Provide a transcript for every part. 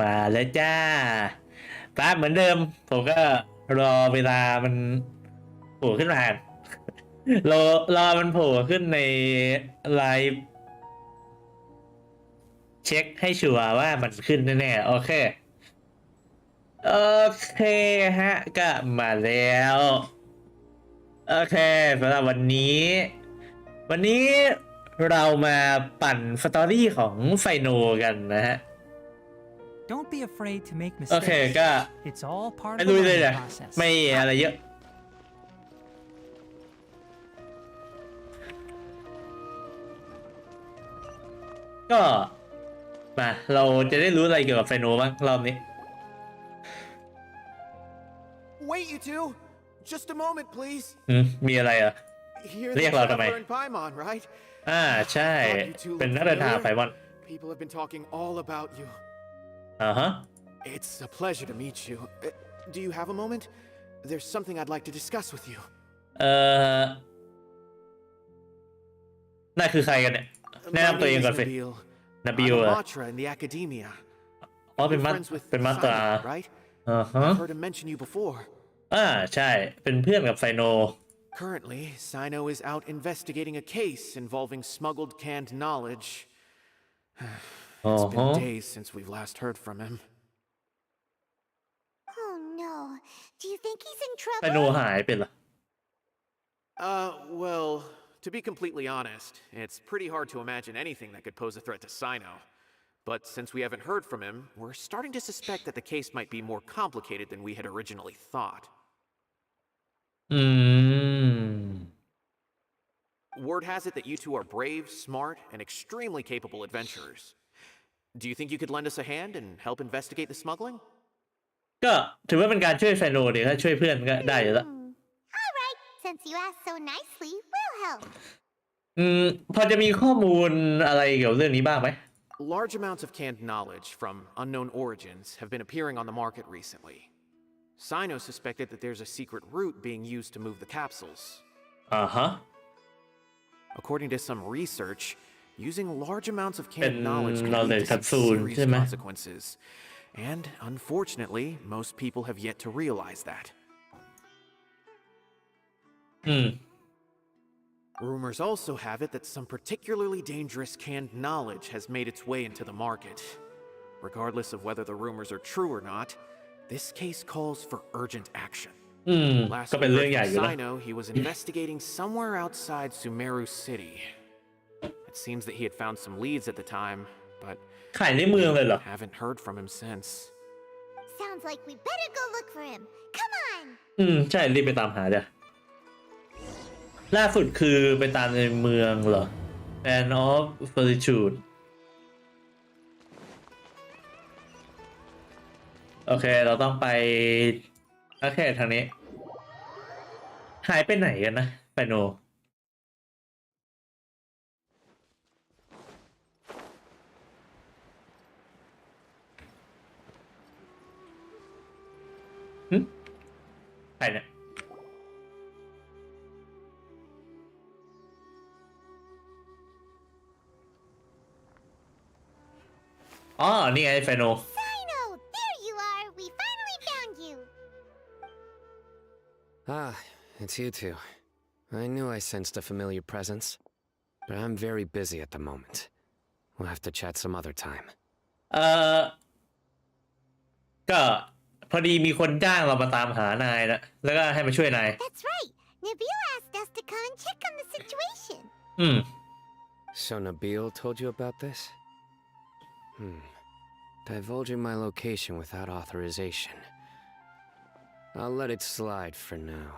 มาแล้วจ้าป้าเหมือนเดิมผมก็รอเวลามันโผล่ขึ้นมารอมันโผล่ขึ้นในไลฟ์เช็คให้ชัวร์ว่ามันขึ้นแน่ๆโอเคโอเคฮะก็มาแล้วโอเคสำหรับวันนี้เรามาปั่นสตอรี่ของไฟโนกันนะฮะ Don't be afraid to make โอเค mistakes. ก็ It's all part ไม่ of the ลุยเลย learning นะ process. ไม่อะไรเยอะก็มาเราจะได้รู้อะไรเกี่ยวกับไฟโนบ้างรอบนี้ Wait, you two! Just a moment, please. มีอะไรอ่ะ You're เรี the ยกเราทำไม traveler in Paimon, right? ใช่ You two เป็น look นักเดินทาง familiar. ไฟมอน People have been talking all about you. ฮะ It's a pleasure to meet you. Do you have a moment? There's something I'd like to discuss with you. น่าคือใครกันเนี่ยแนะนำตัวเองก่อนสิ นาบิล I'm เหร a อ Matra in the academia. อ๋อเป็น You're มัต friends with เป็นมัตตรา Sino, right? ฮะ I've heard him mention you before. ใช่เป็นเพื่อนกับไฟโน Currently, Sino is out investigating a case involving smuggled canned knowledge. It's been days since we've last heard from him. Oh no. Do you think he's in ไฟโน trouble? หายไปเหรอ Well, to be completely honest, it's pretty hard to imagine anything that could pose a threat to Sino. But since we haven't heard from him, we're starting to suspect that the case might be more complicated than we had originally thought. Word has it that you two are brave, smart, and extremely capable adventurers. Do you think you could lend us a hand and help investigate the smuggling? ก็ถือว่าเป็นการช่วยไฟโนเดี๋ยวถ้าช่วยเพื่อนก็ได้อยู่แล้ว All right. Since you asked so nicely, we'll help. พอจะมีข้อมูลอะไรเกี่ยวกับเรื่องนี้บ้างไหม Large amounts of canned knowledge from unknown origins have been appearing on the market recently. Sino suspected that there's a secret route being used to move the capsules. According to some research, using large amounts of canned knowledge can lead to some serious consequences. And unfortunately, most people have yet to realize that. Rumors also have it that some particularly dangerous canned knowledge has made its way into the market. Regardless of whether the rumors are true or not, this case calls for urgent action. Last ก็เป็นเรื่องใหญ่ from อยู่นะ Sino, he was investigating somewhere outside Sumeru City. It seems that he had found some leads at the time, but ขายในเมืองเลยเหรอ haven't heard from him since. Sounds like we better go look for him. Come on. ใช่รีบไปตามหาเดี๋ยวล่าสุดคือไปตามในเมืองเหรอ Band of Solitude โอเคเราต้องไปโอเคทางนี้หายไปไหนกันนะไฟโนใครเนี่ยนี่ไงไฟโน Sino, there you are. We finally found you. Ah, it's you two. I knew I sensed a familiar presence, but I'm very busy at the moment. We'll have to chat some other time. ก็พอดีมีคนจ้างเรามาตามหานายนะแล้วก็ให้มาช่วยนาย That's right. Nabil asked us to come and check on the situation. So Nabil told you about this? Divulging my location without authorization. I'll let it slide for now.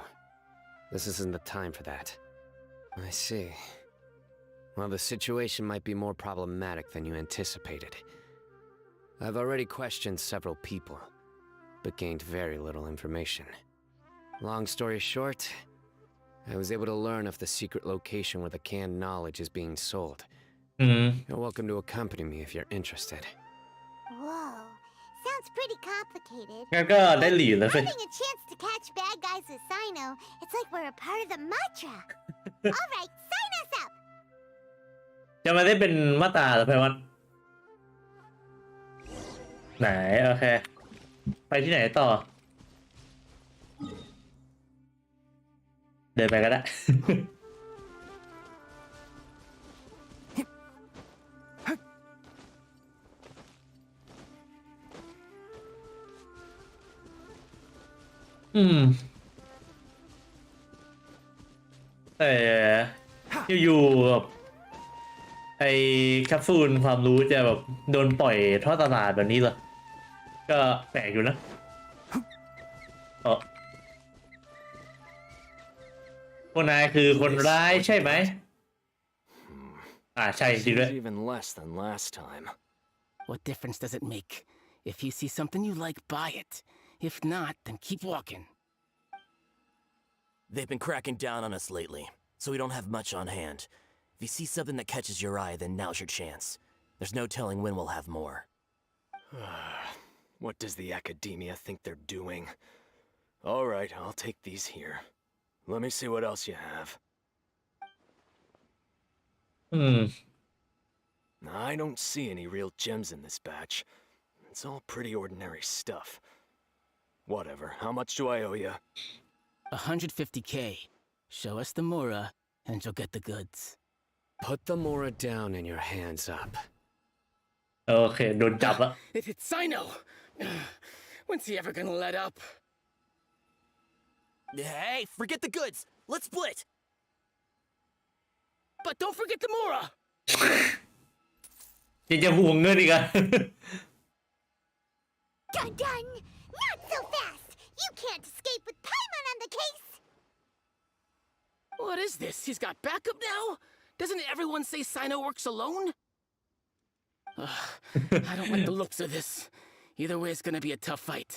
This isn't the time for that. I see. Well, the situation might be more problematic than you anticipated. I've already questioned several people, but gained very little information. Long story short, I was able to learn of the secret location where the canned knowledge is being sold. You're welcome to accompany me if you're interested. Whoa. Sounds pretty complicated. งั้นก็ได้หลีแล้วสิ Having a chance to catch bad guys with Sino, it's like we're a part of the mantra. All right, sign us up. จะมาได้เป็นมาตราหรือไพวัน ไหนโอเค ไปที่ไหนต่อ เดินไปก็ได้ อืมแต่อยู่ๆแบบไอ้แคปซูลความรู้จะแบบโดนปล่อยทอดตลาดแบบนี้เหรอ ก็แปลกอยู่นะเออพวกนายคือคนร้ายใช่ไหม ใช่จริงด้วย Seems even less than last time. What difference does it make? If you see something you like, buy it. If not, then keep walking. They've been cracking down on us lately, so we don't have much on hand. If you see something that catches your eye, then now's your chance. There's no telling when we'll have more. What does the academia think they're doing? All right, I'll take these here. Let me see what else you have. อืม I don't see any real gems in this batch. It's all pretty ordinary stuff. Whatever, how much do I owe you? 150K. Show us the Mora, and you'll get the goods. Put the Mora down and your hands up. โอเค โดนจับอะ It hit Sino! When's he ever gonna let up? Hey, forget the goods! Let's split! But don't forget the Mora! ยังจะห่วงเงินอีกอะ Dun dun! Not so fast! You can't escape with Paimon on the case! What is this? He's got backup now? Doesn't everyone say Sino works alone? I don't like the looks of this. Either way, it's gonna be a tough fight.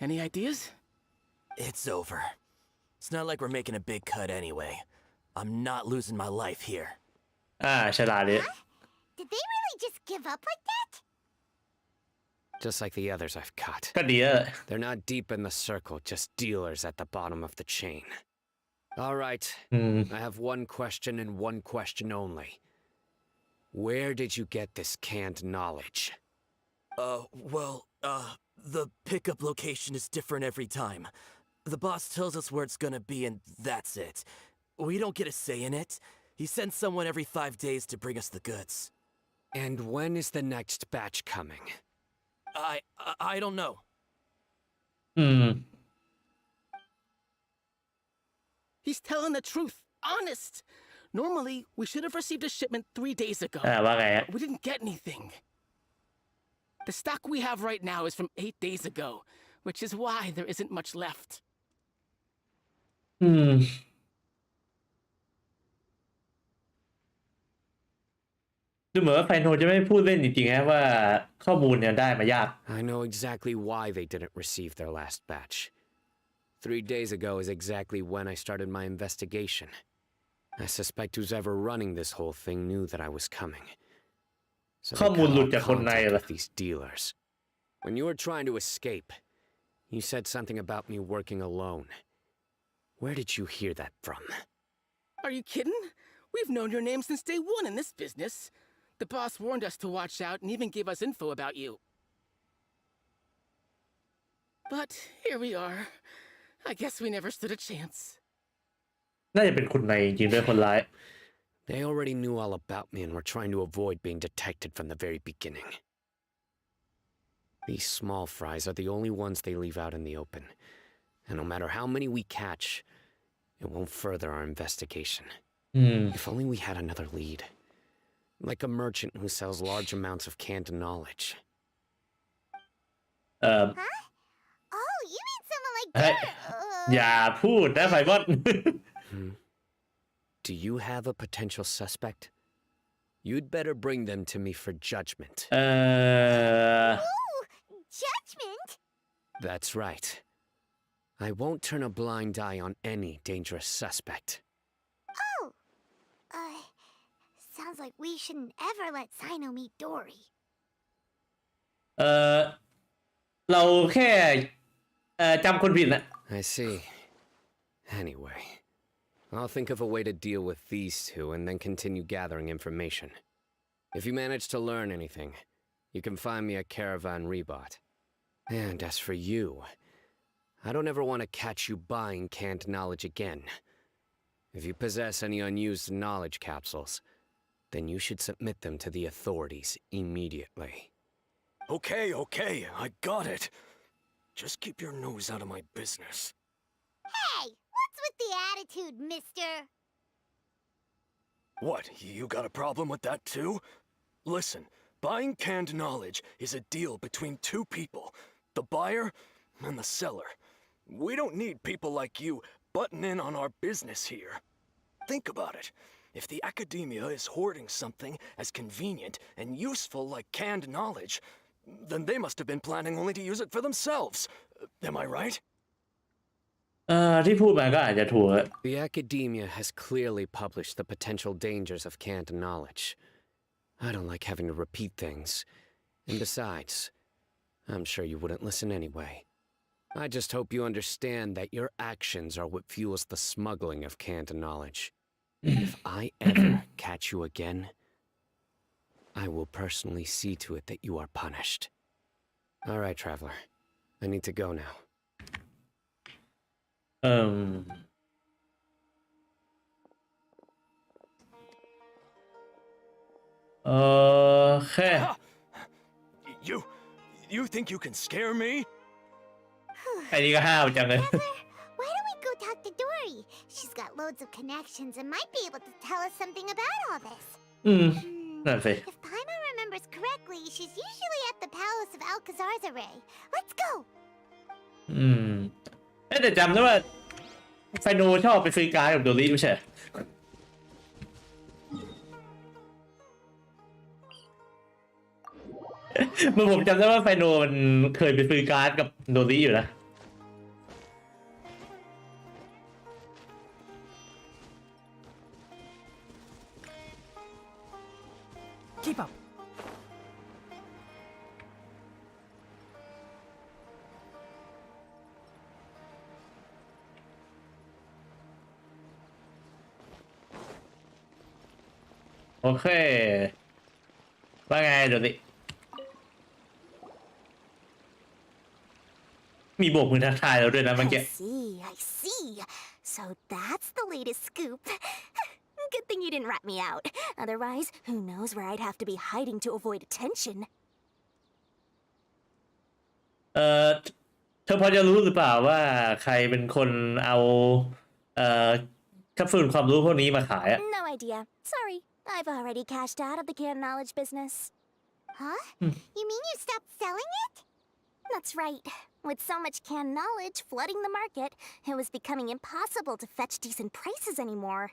Any ideas? It's over. It's not like we're making a big cut anyway. I'm not losing my life here. ฉลาดเลย Did they really just give up like that? Just like the others I've caught. ก็ดีแล้ว They're not deep in the circle, just dealers at the bottom of the chain. All right, อืม I have one question and one question only. Where did you get this canned knowledge? The pickup location is different every time. The boss tells us where it's gonna be and that's it. We don't get a say in it. He sends someone every 5 days to bring us the goods. And when is the next batch coming? I don't know. อืม He's telling the truth. Honest. Normally, we should have received a shipment 3 days ago. ว่าไงฮะ We didn't get anything. The stock we have right now is from 8 days ago, which is why there isn't much left. อืม ดูเหมือนว่าไฟโนจะไม่พูดเล่นจริงๆฮะว่าข้อมูลเนี่ยได้มายาก I know exactly why they didn't receive their last batch. 3 days ago is exactly when I started my investigation. I suspect who's ever running this whole thing knew that I was coming. So they ข้อมูล cut หลุด off จากคนใน contact เหรอ with these dealers. When you were trying to escape, you said something about me working alone. Where did you hear that from? Are you kidding? We've known your name since day one in this business. The boss warned us to watch out and even gave us info about you. But here we are. I guess we never stood a chance. น่าจะเป็นคนในจริงๆด้วยคนร้าย They already knew all about me and were trying to avoid being detected from the very beginning. These small fries are the only ones they leave out in the open. And no matter how many we catch, it won't further our investigation. อืม If only we had another lead. Like a merchant who sells large amounts of canned knowledge. Oh, you mean someone like เฮ้ย that? อย่าพูดนะไฟบอน Do you have a potential suspect? You'd better bring them to me for judgment. Ooh, judgment? That's right. I won't turn a blind eye on any dangerous suspect. Oh. Sounds like we shouldn't ever let Sino meet Dory. เราแค่จำคนผิดนะ I see. Anyway, I'll think of a way to deal with these two and then continue gathering information. If you manage to learn anything, you can find me at Caravan Rebot. And as for you, I don't ever want to catch you buying canned knowledge again. If you possess any unused knowledge capsules, then you should submit them to the authorities immediately. Okay, I got it. Just keep your nose out of my business. Hey, what's with the attitude, mister? What, you got a problem with that too? Listen, buying canned knowledge is a deal between two people, the buyer and the seller. We don't need people like you butting in on our business here. Think about it. If the academia is hoarding something as convenient and useful like canned knowledge, then they must have been planning only to use it for themselves. Am I right? ที่พูดมาก็อาจจะถูก The academia has clearly published the potential dangers of canned knowledge. I don't like having to repeat things. And besides, I'm sure you wouldn't listen anyway. I just hope you understand that your actions are what fuels the smuggling of canned knowledge. If I ever catch you again, I will personally see to it that you are punished. All right, traveler. I need to go now. โอเค You think you can scare me? ไอ้นี่ก็ห้าวจังเลย Why don't we go talk to Dory? She's got loads of connections and might be able to tell us something about all this. นั่นสิ If Paimon remembers correctly, she's usually at the palace of Alcazar's array. Let's go! แต่จำได้ว่าไฟโนชอบไปซื้อการ์ดกับโดริไม่ใช่ผมจำได้ว่าไฟโนมันเคยไปซื้อการ์ดกับโดริอยู่นะ Keep up. Okay. ว่าไงโดริมีโบกมือทักทายเราด้วยนะเมื่อกี้ I see. So that's the latest scoop. Good thing you didn't rat me out. Otherwise, who knows where I'd have to be hiding to avoid attention. เธอพอจะรู้หรือเปล่าว่าใครเป็นคนเอาแคปซูลความรู้พวกนี้มาขายอะ No idea. Sorry. I've already cashed out of the canned knowledge business. Huh? You mean you stopped selling it? That's right. With so much canned knowledge flooding the market, it was becoming impossible to fetch decent prices anymore.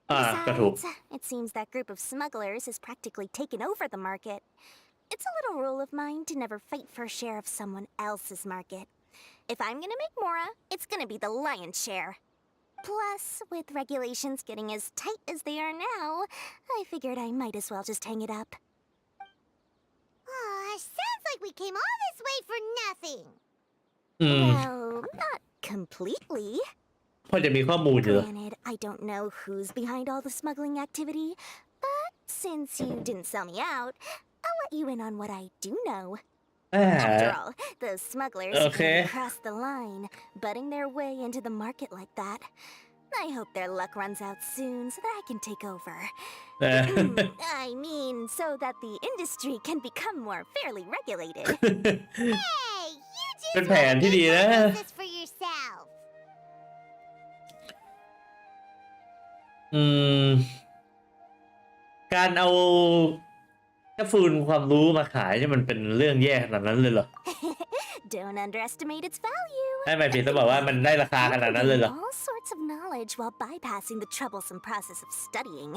Besides, it seems that group of smugglers has practically taken over the market. It's a little rule of mine to never fight for a share of someone else's market. If I'm gonna make Mora, it's gonna be the lion's share. Plus, with regulations getting as tight as they are now, I figured I might as well just hang it up. Sounds like we came all this way for nothing. Well, not completely. พอจะมีข้อมูลอยู่ Granted, I don't know who's behind all the smuggling activity, but since you didn't sell me out, I'll let you in on what I do know. After all, those smugglers can't cross the line, butting their way into the market like that. I hope their luck runs out soon so that I can take over. I mean, so that the industry can become more fairly regulated. Hey, you just เป็นแผนที่ดีนะ this for yourself. การเอาแคปซูลความรู้มาขายนี่มันเป็นเรื่องแย่ขนาดนั้นเลยเหรอ Don't underestimate its value. ให้หมายถึงต้องบอกว่ามันได้ราคาขนาดนั้นเลยเหรอ All sorts of knowledge while bypassing the troublesome process of studying.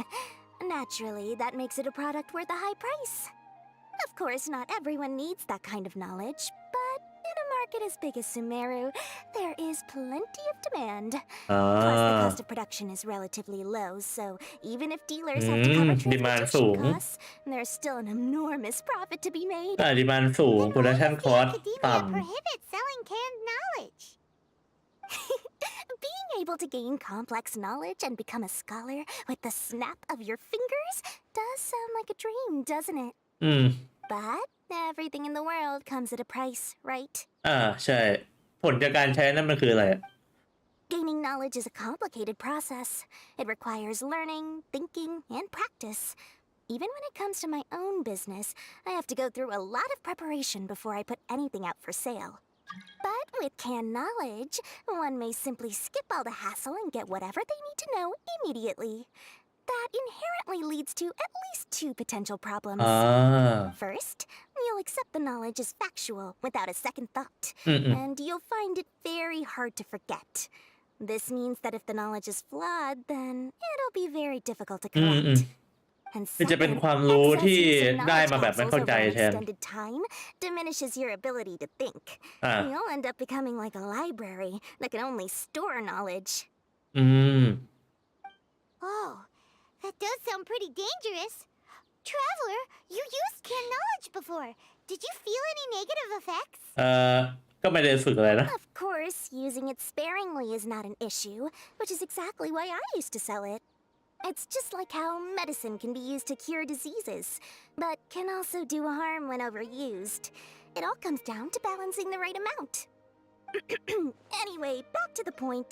Naturally, that makes it a product worth a high price. Of course, not everyone needs that kind of knowledge, but in a market as big as Sumeru, there is plenty of demand. Plus, the cost of production is relatively low, so even if dealers have to cover transportation costs, there's still an enormous profit to be made. ดีมานด์สูง production cost ต่ำ prohibits selling canned knowledge. Being able to gain complex knowledge and become a scholar with the snap of your fingers does sound like a dream, doesn't it? But Everything in the world comes at a price, right? ใช่ผลจากการใช้นั่นมันคืออะไร Gaining knowledge is a complicated process. It requires learning, thinking, and practice. Even when it comes to my own business, I have to go through a lot of preparation before I put anything out for sale. But with canned knowledge, one may simply skip all the hassle and get whatever they need to know immediately. That inherently leads to at least 2 potential problems. First, you'll accept the knowledge as factual without a second thought, and you'll find it very hard to forget. This means that if the knowledge is flawed, then it'll be very difficult to correct. And จะเป็น second, ความรู้ที่ access using ได้มา knowledge แบบไม่ capsules เข้าใจ over an แทน extended time diminishes your ability to think. You'll end up becoming like a library that can only store knowledge. อืม Oh, that does sound pretty dangerous. Traveler, you used canned knowledge before. Did you feel any negative effects? ก็ไม่ได้ฝึกอะไรนะ Of course, using it sparingly is not an issue, which is exactly why I used to sell it. It's just like how medicine can be used to cure diseases, but can also do harm when overused. It all comes down to balancing the right amount. Anyway, back to the point.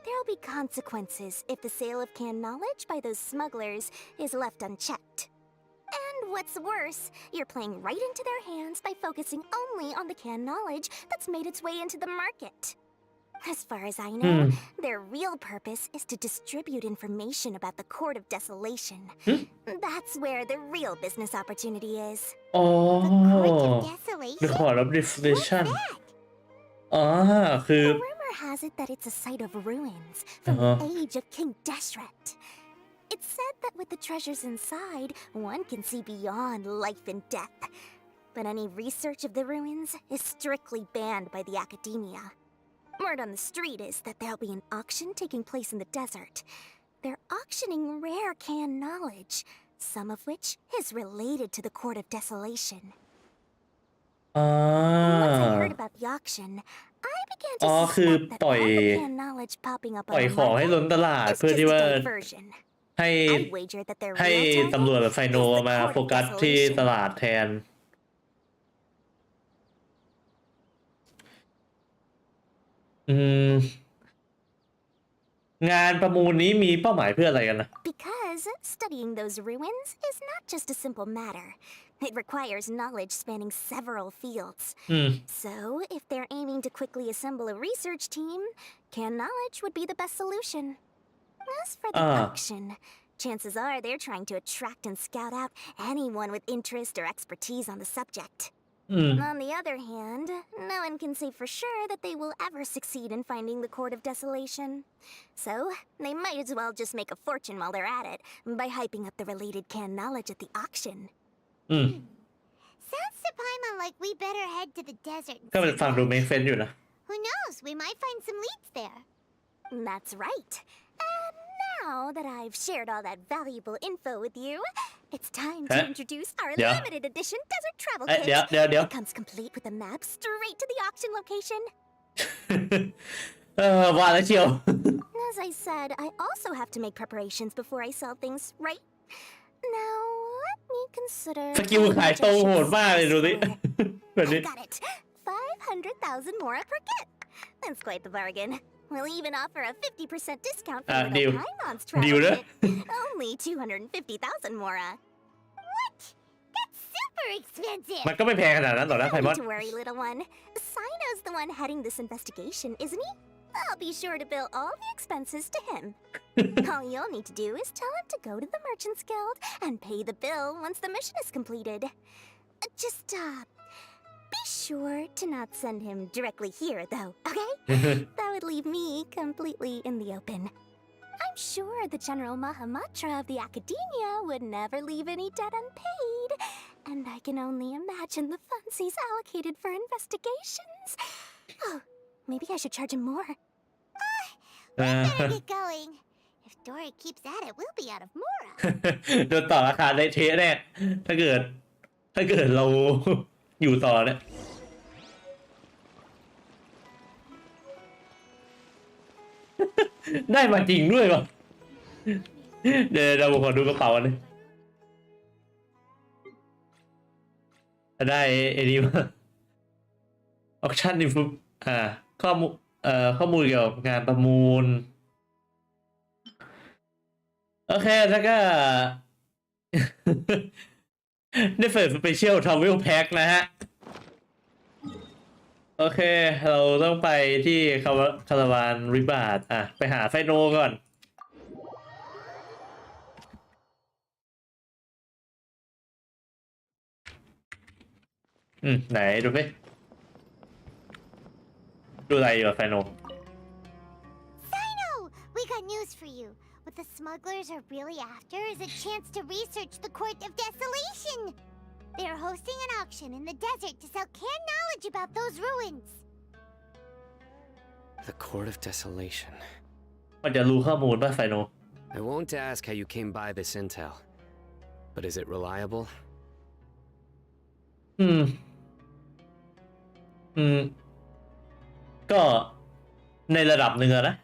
There'll be consequences if the sale of canned knowledge by those smugglers is left unchecked. And what's worse, you're playing right into their hands by focusing only on the canned knowledge that's made its way into the market. As far as I know, their real purpose is to distribute information about the Court of Desolation. That's where the real business opportunity is. อ๋อ Court of The Desolation? Court of Desolation คือ The rumor has it that it's a site of ruins from the age of King Deshret. It's said that with the treasures inside, one can see beyond life and death. But any research of the ruins is strictly banned by the academia. Word on the street is that there'll be an auction taking place in the desert. They're auctioning rare canned knowledge, some of which is related to the Court of Desolation. Once I heard about the auction, I began to suspect that all the canned knowledge popping up ปล่อย on the ของให้ล้น market ตลาด is เพื่อ just ที่ a ว่า diversion. ให้ I'd wager that their ให้ real ตำรวจ target กับไฟโน is the มา Court โฟ of กัสที่ Desolation. ตลาดแทน งานประมูลนี้มีเป้าหมายเพื่ออะไรกันนะ Because studying those ruins is not just a simple matter. It requires knowledge spanning several fields. So, if they're aiming to quickly assemble a research team, canned knowledge would be the best solution. As for the auction, chances are they're trying to attract and scout out anyone with interest or expertise on the subject. On the other hand, no one can say for sure that they will ever succeed in finding the Court of Desolation. So, they might as well just make a fortune while they're at it by hyping up the related canned knowledge at the auction. Sounds to Paimon like we better head to the desert. ก็เป็นฟังดูเมคเซนส์อยู่นะ Who knows? We might find some leads there. That's right. And now that I've shared all that valuable info with you, it's time to introduce our limited edition desert travel kit. เดี๋ยว It comes complete with a map straight to the auction location. ว่าแล้วเชียว As I said, I also have to make preparations before I sell things, right? Now, let me consider. สกิลขายตรงโหดมากเลยดูสิแบบนี้ I got it. 500,000 mora per kit. That's quite the bargain. We'll even offer a 50% discount for deal. little Paimon's travel Deal, kit. Only 250,000 mora. What? That's super expensive. มันก็ไม่แพงขนาดนั้นหรอกนะไพ No มอน need to worry, little one. Sino's the one heading this investigation, isn't he? I'll be sure to bill all the expenses to him. All you'll need to do is tell him to go to the Merchants Guild and pay the bill once the mission is completed. Just, be sure to not send him directly here, though, okay? That would leave me completely in the open. I'm sure the General Mahamatra of the Academia would never leave any debt unpaid. And I can only imagine the funds he's allocated for investigations. Oh, maybe I should charge him more. Better get going. If Dora keeps at it, we'll be out of mora. โดนต่อราคาได้เทแน่ถ้าเกิดเราอยู่ต่อเนี่ย ได้มาจริงด้วยวะเดี๋ยวเราขอดูกระเป๋าอันนี้ ได้ไอ้นี่มาออคชั่นอินฟข้อมูลข้อมูลเกี่ยวกับงานประมูลโอเคแล้วก็ ได้เปิดสเปเชียลทราเวลแพ็คนะฮะโอเคเราต้องไปที่คาราวานริบาร์ดไปหาไซโนก่อนไหนดูไปดูอะไรอยู่ไซโน Sino! We got news for you. What the smugglers are really after is a chance to research the Court of Desolation. They are hosting an auction in the desert to sell canned knowledge about those ruins. The Court of Desolation. มันจะรู้ข้อมูลป่ะไซโน I won't ask how you came by this intel, but is it reliable? ก็ในระดับหนึ่งนะ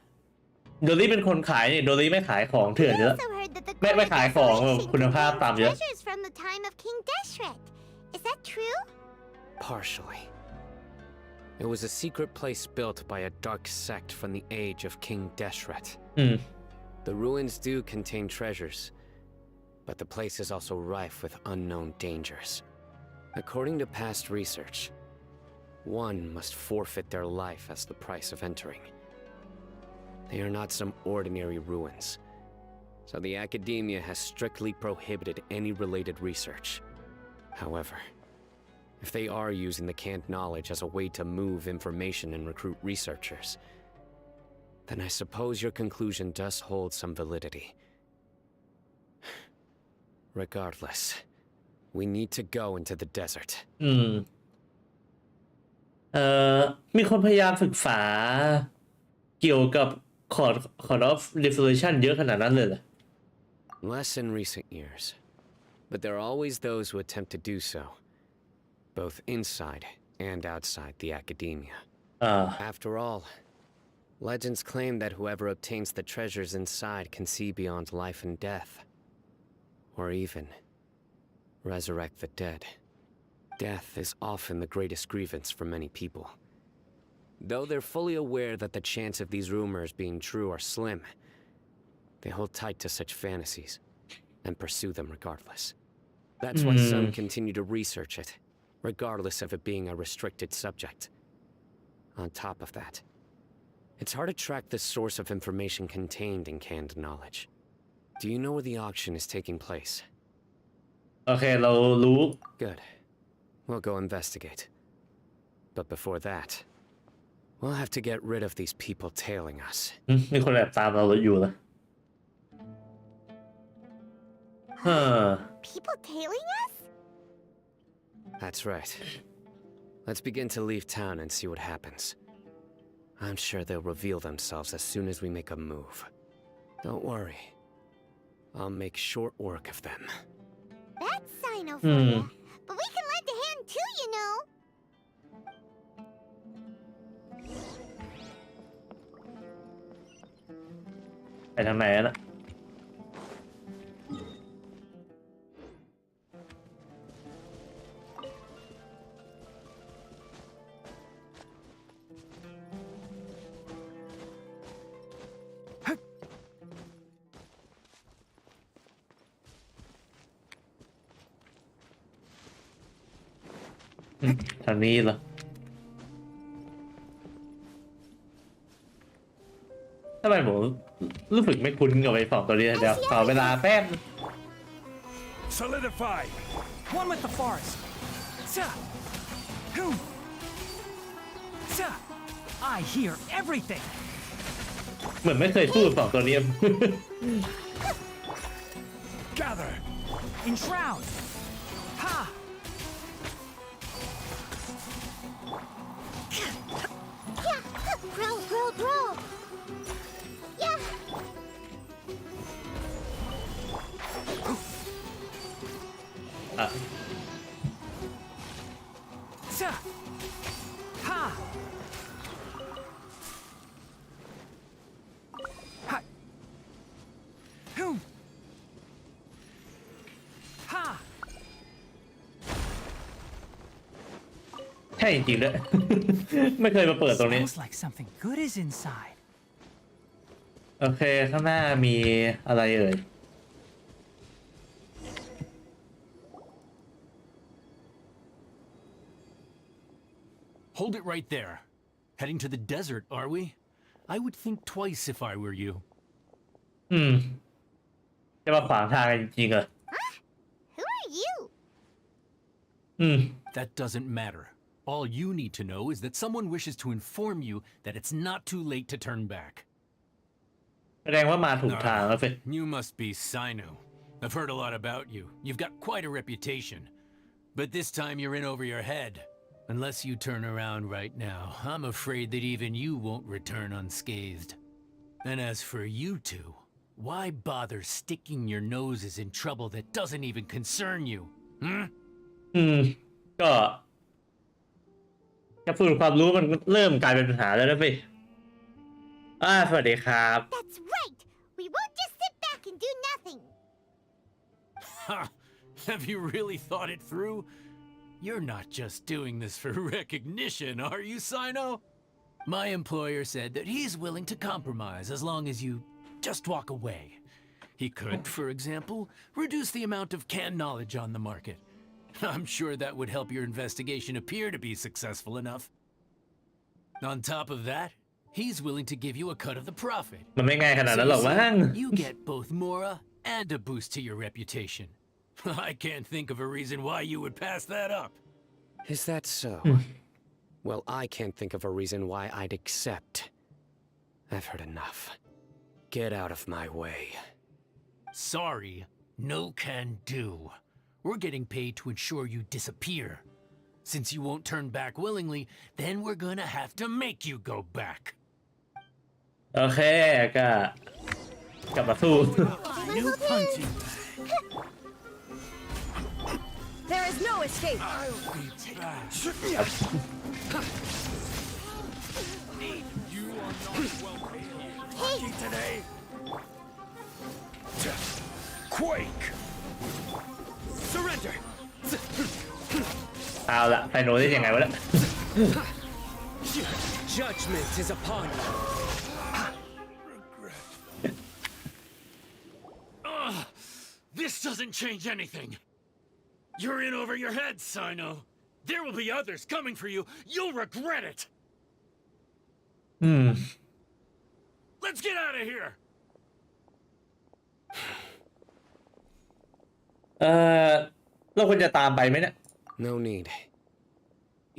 โดลี่เป็นคนขายนี่โดลี่ไม่ขายของเถื่อนเยอะ Also heard that the ไม่ Court of ขายของ Desolation คุณภาพ contains ต่ำเยอะ treasures from the time of King Deshret. Is that true? Partially. It was a secret place built by a dark sect from the age of King Deshret. The ruins do contain treasures, but the place is also rife with unknown dangers. According to past research, one must forfeit their life as the price of entering. They are not some ordinary ruins, so the academia has strictly prohibited any related research. However, if they are using the canned knowledge as a way to move information and recruit researchers, then I suppose your conclusion does hold some validity. Regardless, we need to go into the desert. มีคนพยายามศึกษาเกี่ยวกับCourt of Desolation เยอะขนาดนั้นเลยเหรอ Less in recent years, but there are always those who attempt to do so, both inside and outside the academia. After all, legends claim that whoever obtains the treasures inside can see beyond life and death, or even resurrect the dead. Death is often the greatest grievance for many people. Though they're fully aware that the chance of these rumors being true are slim, they hold tight to such fantasies and pursue them regardless. That's why some continue to research it, regardless of it being a restricted subject. On top of that, it's hard to track the source of information contained in canned knowledge. Do you know where the auction is taking place? โอเคเรารู้ Good. We'll go investigate. But before that, we'll have to get rid of these people tailing us. มีคนแอบตามเราอยู่เหรอ People tailing us? That's right. Let's begin to leave town and see what happens. I'm sure they'll reveal themselves as soon as we make a move. Don't worry. I'll make short work of them. That's Sino for ya. But we can lend a hand too, you know. ไปทางไหนนะทางนี้เหรอทำไมผมรู้สึกไม่คุ้นกับไอ้สองตัวนี้เดี๋ยวขอเวลาแป๊บ Solidify. One with the forest. Sa. Whom? Sa. I hear everything. เหมือนไม่เคยสู้สองตัวนี้ Gather. Enshroud. Ha. Grow. Yeah. Sa. Ha. Ha. Whom? Ha. ช่จริงๆด้วย ไม่เคยมาเปิดตรงนี้ Smells like something good is inside. โอเคข้างหน้ามีอะไรเอ่ย Hold it right there. Heading to the desert, are we? I would think twice if I were you. จะมาขวางทางกันจริงๆเหรอ Who are you? That doesn't matter. All you need to know is that someone wishes to inform you that it's not too late to turn back. แสดงว่ามาถูกทางแล้วสิ You must be Sino. I've heard a lot about you. You've got quite a reputation. But this time you're in over your head. Unless you turn around right now, I'm afraid that even you won't return unscathed. And as for you two, why bother sticking your noses in trouble that doesn't even concern you? ก็แค่พูดความรู้มันเริ่มกลายเป็นปัญหาแล้วนะพี่สวัสดีครับ That's right. We won't just sit back and do nothing. Ha! Have you really thought it through? You're not just doing this for recognition, are you, Sino? My employer said that he's willing to compromise as long as you just walk away. He could, for example, reduce the amount of canned knowledge on the market. I'm sure that would help your investigation appear to be successful enough. On top of that, he's willing to give you a cut of the profit. มันไม่ง่ายขนาดนั้นหรอกมั้ง You get both Mora and a boost to your reputation. I can't think of a reason why you would pass that up. Is that so? Well, I can't think of a reason why I'd accept. I've heard enough. Get out of my way. Sorry, no can do. We're getting paid to ensure you disappear. Since you won't turn back willingly, then we're gonna have to make you go back. โอเคก็กลับมาสู้ New punching bag. There is no escape. I'll be back. You are not welcome here today. Quake. Surrender. เอาละไฟโนได้ยังไงวะเนี่ย Judgment is upon you. This doesn't change anything. You're in over your head, Sino. There will be others coming for you. You'll regret it. Let's get out of here. เราควรจะตามไปไหมเนี่ย No need.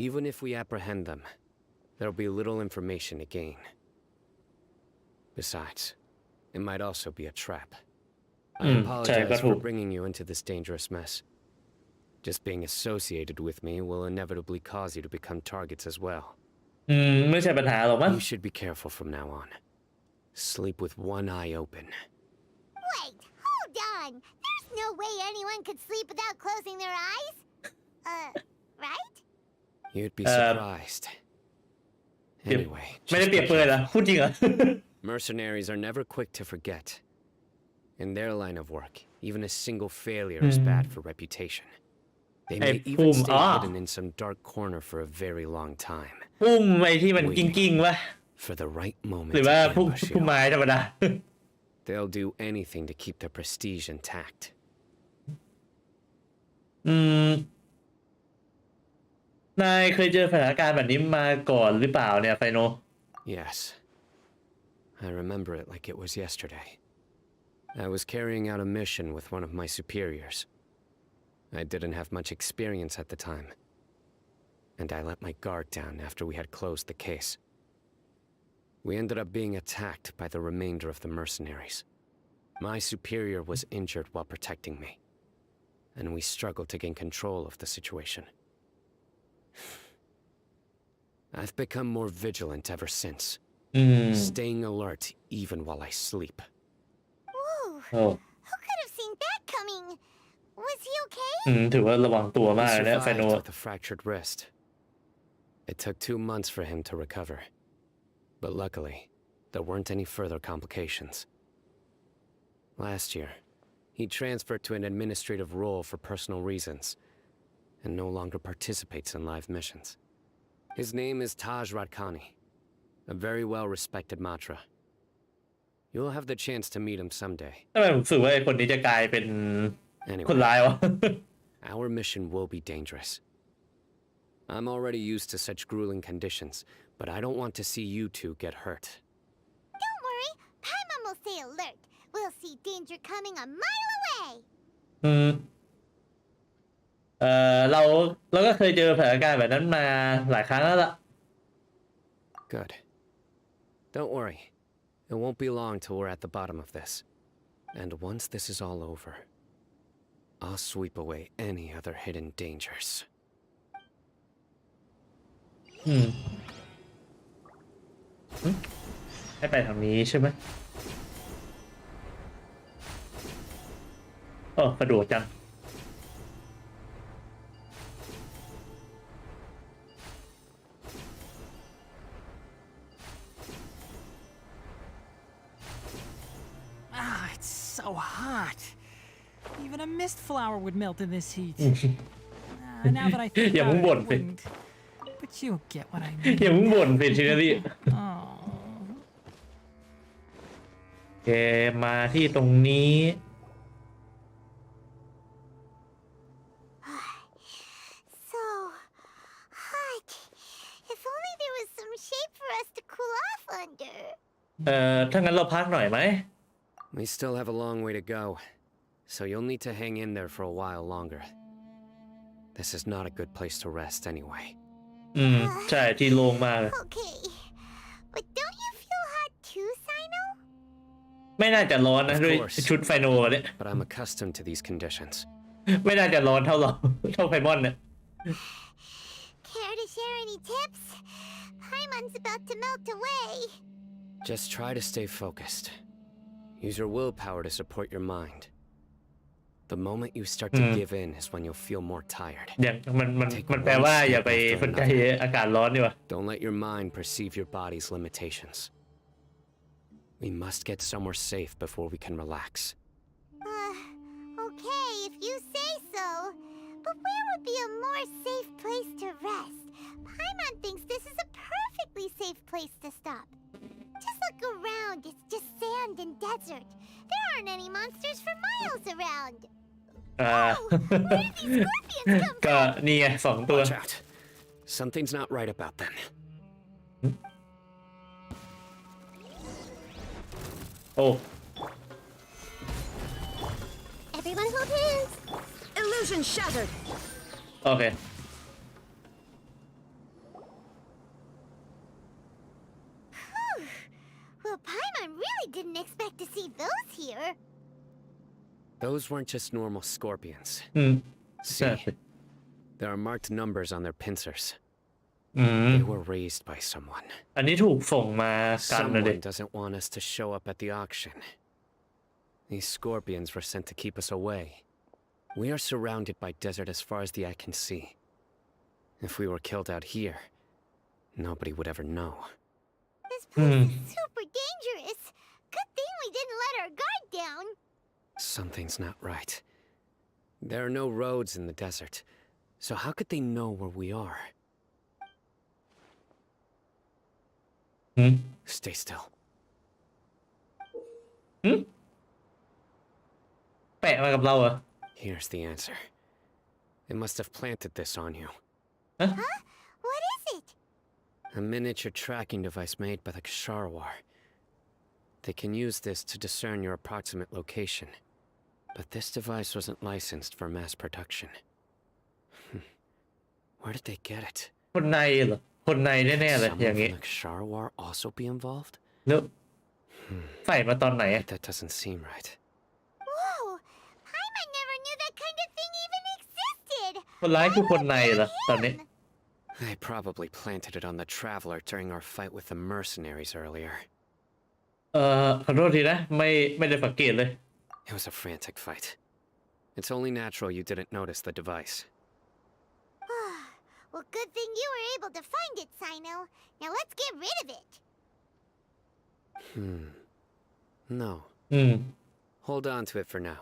Even if we apprehend them, there'll be little information to gain. Besides, it might also be a trap. I apologize for bringing you into this dangerous mess. Just being associated with me will inevitably cause you to become targets as well. ไม่ใช่ปัญหาหรอกมั้ง You should be careful from now on. Sleep with one eye open. Wait, hold on. There's no way anyone could sleep without closing their eyes. Right? You'd be surprised. Anyway, ไม่ได้ just เปรียบ be เปรยเหรอ careful. พูดจริงเหรอ Mercenaries are never quick to forget. In their line of work, even a single failure is bad for reputation. They may even stay hidden in some dark corner for a very long time. พุ่มไอ้ที่มันกิ้งๆวะ For the right moment หรือ to ว่าพุ่ม ambush พุ่ม you. ไม้ธรรมดา They'll do anything to keep their prestige intact. นายเคยเจอสถานการณ์แบบนี้มาก่อนหรือเปล่าเนี่ยไฟโน Yes. I remember it like it was yesterday. I was carrying out a mission with one of my superiors. I didn't have much experience at the time, and I let my guard down after we had closed the case. We ended up being attacked by the remainder of the mercenaries. My superior was injured while protecting me, and we struggled to gain control of the situation. I've become more vigilant ever since, staying alert even while I sleep. Whoa. Who could have seen that coming? Was he okay? ถือว่าระวังตัวมาก He เลยเนี่ยไฟโน survived with a fractured wrist. It took 2 months for him to recover, but luckily, there weren't any further complications. Last year, he transferred to an administrative role for personal reasons, and no longer participates in live missions. His name is Taj Radkani, a very well-respected mantra. You'll have the chance to meet him someday. ทำไมผมรู้สึกว่าไอ้คนนี้จะกลายเป็นคน Anyway, ร้ายวะ our mission will be dangerous. I'm already used to such grueling conditions, but I don't want to see you two get hurt. Don't worry, Paimon will stay alert. We'll see danger coming a mile away. อืมเราก็เคยเจอสถานการณ์แบบนั้นมาหลายครั้งแล้วล่ะ Good. Don't worry. It won't be long till we're at the bottom of this. And once this is all over, I'll sweep away any other hidden dangers. ให้ไปทางนี้ใช่ไหมสะดวกจัง Ah, it's so hot. Even a mist flower would melt in this heat. Now that I think Yeah, about it, won't it be. wouldn't. But you'll get what I mean. อย่าเพิ่งบ่นสิชินาริ Oh. แกมาที่ตรงนี้ So hot. If only there was some shade for us to cool off under. ถ้างั้นเราพักหน่อยไหม We still have a long way to go, so you'll need to hang in there for a while longer. This is not a good place to rest anyway. ใช่ที่โล่งมากเลย Okay. But don't you feel hot too, Sino? ไม่น่าจะร้อนนะด้วยชุดไฟโนเนี่ย But I'm accustomed to these conditions. ไม่น่าจะร้อนเท่าเรา เท่าไฟมอนเนี่ย Care to share any tips? Paimon's about to melt away. Just try to stay focused. Use your willpower to support your mind. The moment you start to give in is when you'll feel more tired. อย่างมันแปลว่าอย่าไปสนใจอากาศร้อนดีกว่า Don't let your mind perceive your body's limitations. We must get somewhere safe before we can relax. Okay, if you say so. But where would be a more safe place to rest? Paimon thinks this is a perfectly safe place to stop. Just look around, it's just sand and desert. There aren't any monsters for miles around. Where did these scorpions come ก็นี่ไงสองตัว Watch out. Something's not right about them. โอ้ Everyone hold hands. Illusion shattered. โอเค Well, Paimon really didn't expect to see those here. Those weren't just normal scorpions. ใช่ See, there are marked numbers on their pincers. They were raised by someone. อันนี้ถูกส่งมากันนะเด็ก Someone doesn't want us to show up at the auction. These scorpions were sent to keep us away. We are surrounded by desert as far as the eye can see. If we were killed out here, nobody would ever know. This place is super dangerous. Good thing we didn't let our guard down. Something's not right. There are no roads in the desert, so how could they know where we are? Stay still. แปะมากับเราเหรอ Here's the answer. They must have planted this on you. What is it? A miniature tracking device made by the Ksharwar. They can use this to discern your approximate location. But this device wasn't licensed for mass production. Where did they get it? คนในเหรอ คนในแน่ๆเลย อย่าง Someone งี้ from the Ksharwar also be involved? แล้วใส่มาตอนไหนอะ That doesn't seem right. Whoa! Paimon never knew that kind of thing even existed. คนร้ายคือคนในเหรอตอนนี้ They probably planted it on the Traveler during our fight with the mercenaries earlier. ขอโทษทีนะ ไม่ได้สังเกตเลย It was a frantic fight. It's only natural you didn't notice the device. Well, good thing you were able to find it, Sino. Now let's get rid of it. No. Hold on to it for now.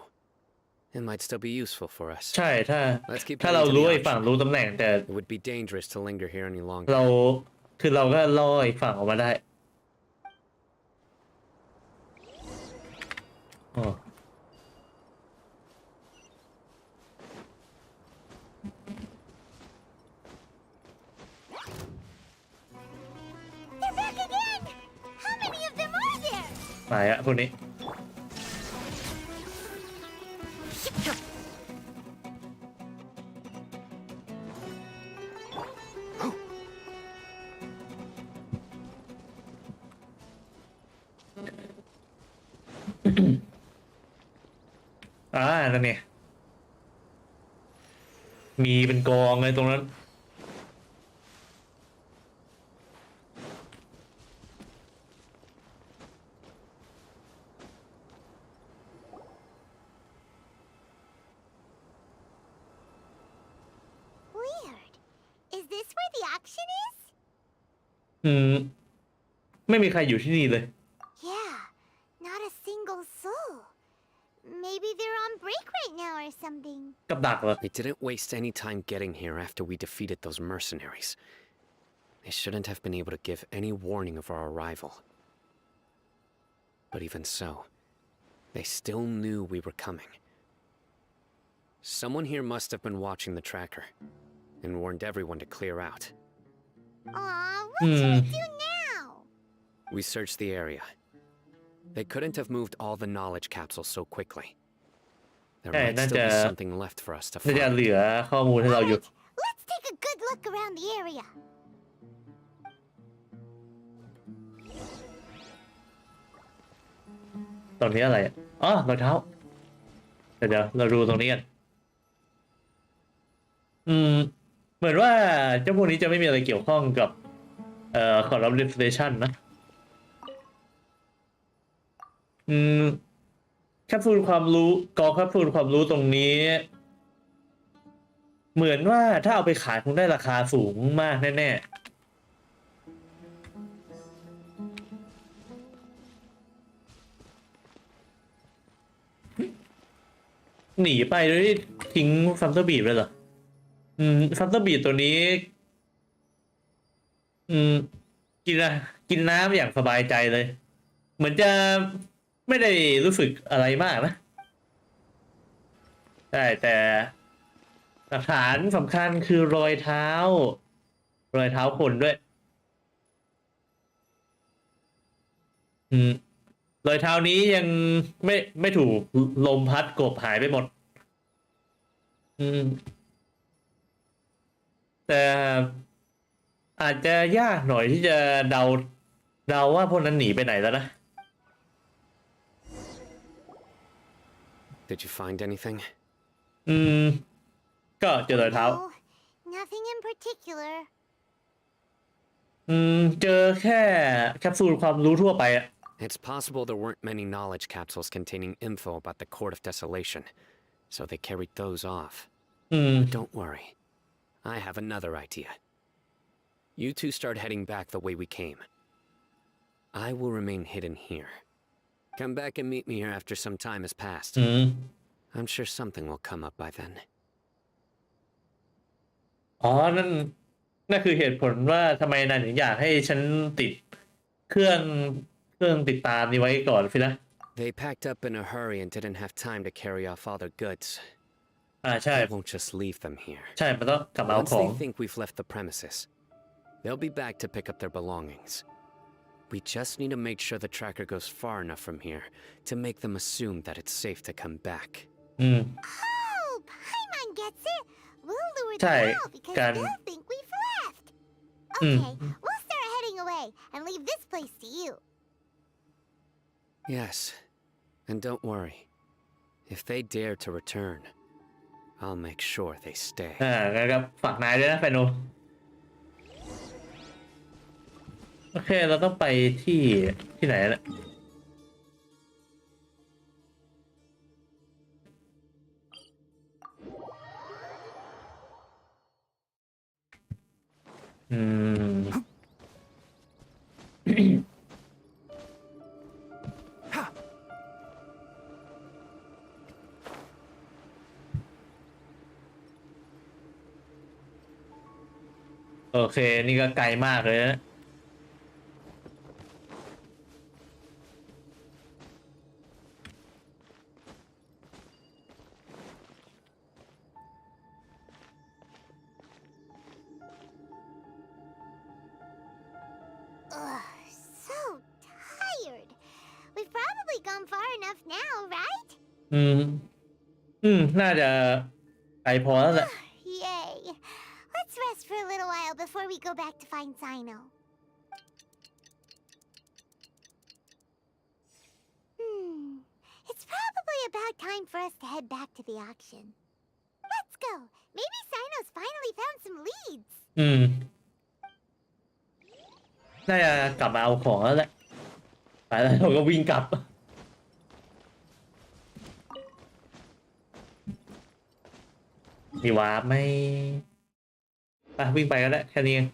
It might still be useful for us. ใช่ถ้า Let's keep ถ้า heading เรา to รู้ the ไอ้ฝั่ง auction. รู้ตำแหน่งแต่ It would be dangerous to linger here any เรา longer. คือเราก็ล่อไอ้ฝั่งออกมาได้อ๋อ They're back again! How many of them are there? ไปอะพวกนี้ นั่นเนี่ยมีเป็นกองเลยตรงนั้น Weird. Is this where the auction is? ไม่มีใครอยู่ที่นี่เลย Yeah, not a single soul. Maybe they're on break right now or something. กับดักเหรอ They didn't waste any time getting here after we defeated those mercenaries. They shouldn't have been able to give any warning of our arrival. But even so, they still knew we were coming. Someone here must have been watching the tracker and warned everyone to clear out. Aw, what should we do now? We searched the area. They couldn't have moved all the knowledge capsules so quickly. There might still be something left for us to น่าจะเห find. ลือข้อมูลให้เราอยู่ Let's take a good look around the area. ตรงนี้อะไรอะอ๋อรองเท้าเดี๋ยวเราดูตรงนี้กันเหมือนว่าเจ้าพวกนี้จะไม่มีอะไรเกี่ยวข้องกับของรับ reputation นะแคปซูลความรู้กองแคปซูลความรู้ตรงนี้ เหมือนว่าถ้าเอาไปขายคงได้ราคาสูงมากแน่ๆหนีไปโดยที่ทิ้งฟัมเตอร์บีดเลยเหรอฟัมเตอร์บีดตัวนี้กินน้ำอย่างสบายใจเลย เหมือนจะไม่ได้รู้สึกอะไรมากนะใช่แต่หลักฐานสำคัญคือรอยเท้าคนด้วยรอยเท้านี้ยังไม่ถูกลมพัดกลบหายไปหมดแต่อาจจะยากหน่อยที่จะเดาว่าพวกนั้นหนีไปไหนแล้วนะ Did you find anything? ก็เจอรอยเท้า No, nothing in particular. เจอแค่แคปซูลความรู้ทั่วไปอะ It's possible there weren't many knowledge capsules containing info about the Court of Desolation, so they carried those off. But don't worry. I have another idea. You two start heading back the way we came. I will remain hidden here. Come back and meet me here after some time has passed. I'm sure something will come up by then. อ๋อนั่นคือเหตุผลว่าทำไมนายถึงอยากให้ฉันติดเครื่องติดตามนี้ไว้ก่อนสินะ They packed up in a hurry and didn't have time to carry off all their goods. ใช่ I won't just leave them here. ใช่มันต้องกลับมาเอา Once ของ they think we've left the premises, they'll be back to pick up their belongings. We just need to make sure the tracker goes far enough from here to make them assume that it's safe to come back. Oh, Paimon gets it. We'll lure them out because they'll think we've left. Okay, we'll start heading away and leave this place to you. Yes, and don't worry. If they dare to return, I'll make sure they stay. งั้นก็ฝากนายด้วยนะแฟนโนโอเคเราต้องไปที่ไหนนะ เคนี่ก็ไกลมากเลยนะ Ugh, so tired. We've probably gone far enough now, right? น่าจะไกลพอแล้วแหละ Yay. Let's rest for a little while before we go back to find Sino. It's probably about time for us to head back to the auction. Let's go. Maybe Sino's finally found some leads. น่าจะกลับมาเอาของแล้วแหละไปแล้วเราก็วิ่งกลับมีวาร์ปไหมไปวิ่งไปก็ได้แค่นี้เอง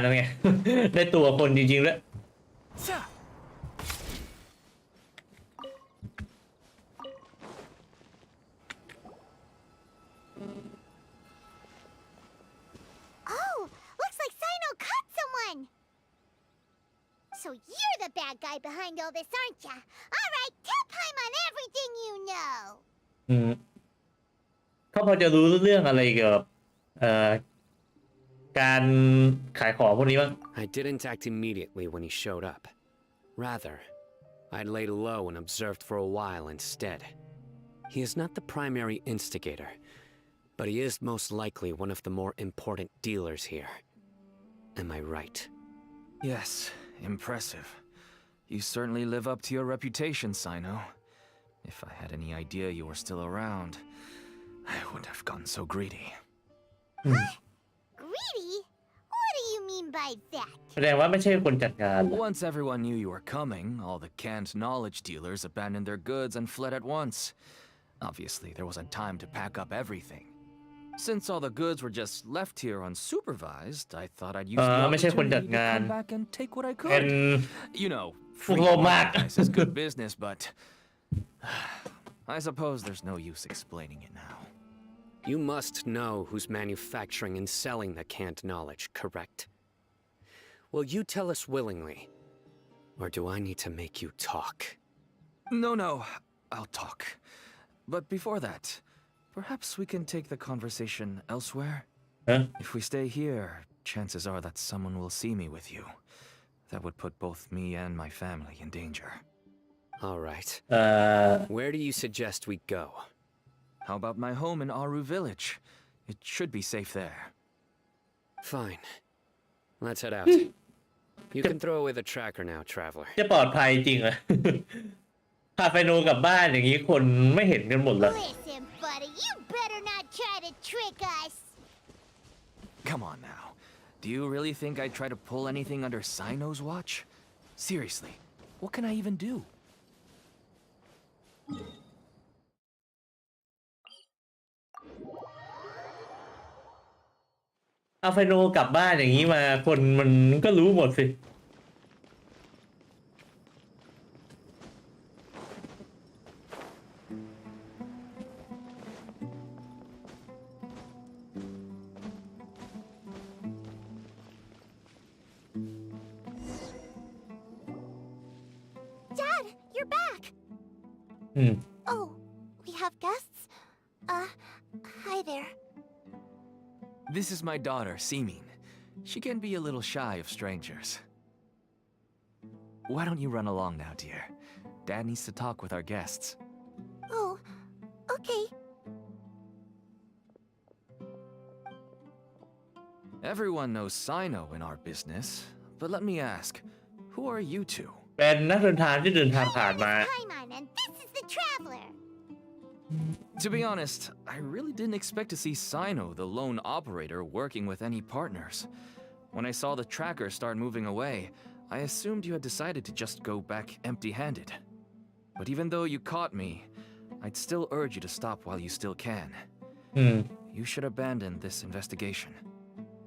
นั่นไง ได้ตัวคนจริงๆแล้ว Oh, looks like Sino caught someone. So you're the bad guy behind all this, aren't ya? All right, tell Paimon on everything you know. เขาพอจะรู้เรื่องอะไรเกี่ยวกับการขายของพวกนี้บ้าง I didn't act immediately when he showed up. Rather, I'd laid low and observed for a while instead. He is not the primary instigator, but he is most likely one of the more important dealers here. Am I right? Yes, impressive. You certainly live up to your reputation, Sino. If I had any idea you were still around, I wouldn't have gotten so greedy. Greedy? What do you mean by that? แสดงว่าไม่ใช่คนจัดงาน Once everyone knew you were coming, all the canned knowledge dealers abandoned their goods and fled at once. Obviously, there wasn't time to pack up everything. Since all the goods were just left here unsupervised, I thought I'd use the opportunity to come back and take what I could. You know, free merchandise is good business, but I suppose there's no use explaining it now. You must know who's manufacturing and selling the canned knowledge, correct? Will you tell us willingly, or do I need to make you talk? No, I'll talk. But before that, perhaps we can take the conversation elsewhere? If we stay here, chances are that someone will see me with you. That would put both me and my family in danger. All right. Where do you suggest we go? How about my home in Aureus village? It should be safe there. Fine. Let's head out. You can throw away the tracker now, traveler. จะปลอดภัยจริงเหรอ พาไฟโนกลับบ้านอย่างนี้คนไม่เห็นกันหมดเลย Listen, buddy, you better not try to trick us. Come on now. Do you really think I'd try to pull anything under Sino's watch? Seriously, what can I even do? เอาไฟโนกลับบ้านอย่างนี้มาคนมันก็รู้หมดสิ Dad, you're back. Oh, we have guests? Hi there. This is my daughter, Seeming. She can be a little shy of strangers. Why don't you run along now, dear? Dad needs to talk with our guests. Oh, okay. Everyone knows Sino in our business, but let me ask, who are you two? เป็นนักเดินทางที่เดินทางผ่านมา Paimon, and this is the traveler. To be honest, I really didn't expect to see Sino, the lone operator, working with any partners. When I saw the tracker start moving away, I assumed you had decided to just go back empty-handed. But even though you caught me, I'd still urge you to stop while you still can. You should abandon this investigation.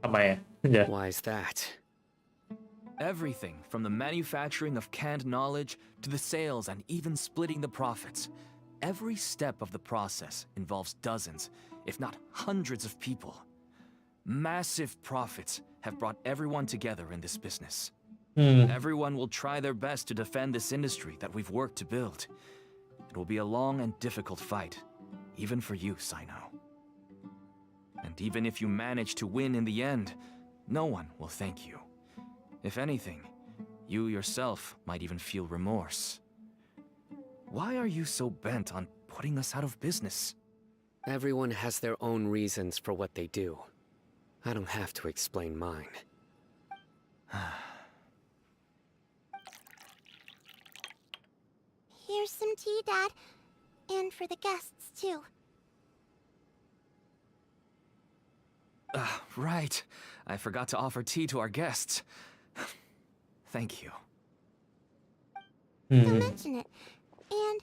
ทำไมอะเดี๋ยว Why is that? Everything from the manufacturing of canned knowledge to the sales and even splitting the profits. Every step of the process involves dozens, if not hundreds of people. Massive profits have brought everyone together in this business. Everyone will try their best to defend this industry that we've worked to build. It will be a long and difficult fight, even for you, Sino. And even if you manage to win in the end, no one will thank you. If anything, you yourself might even feel remorse. Why are you so bent on putting us out of business? Everyone has their own reasons for what they do. I don't have to explain mine. Here's some tea, Dad. And for the guests, too. Right. I forgot to offer tea to our guests. Thank you. Don't mention it. And,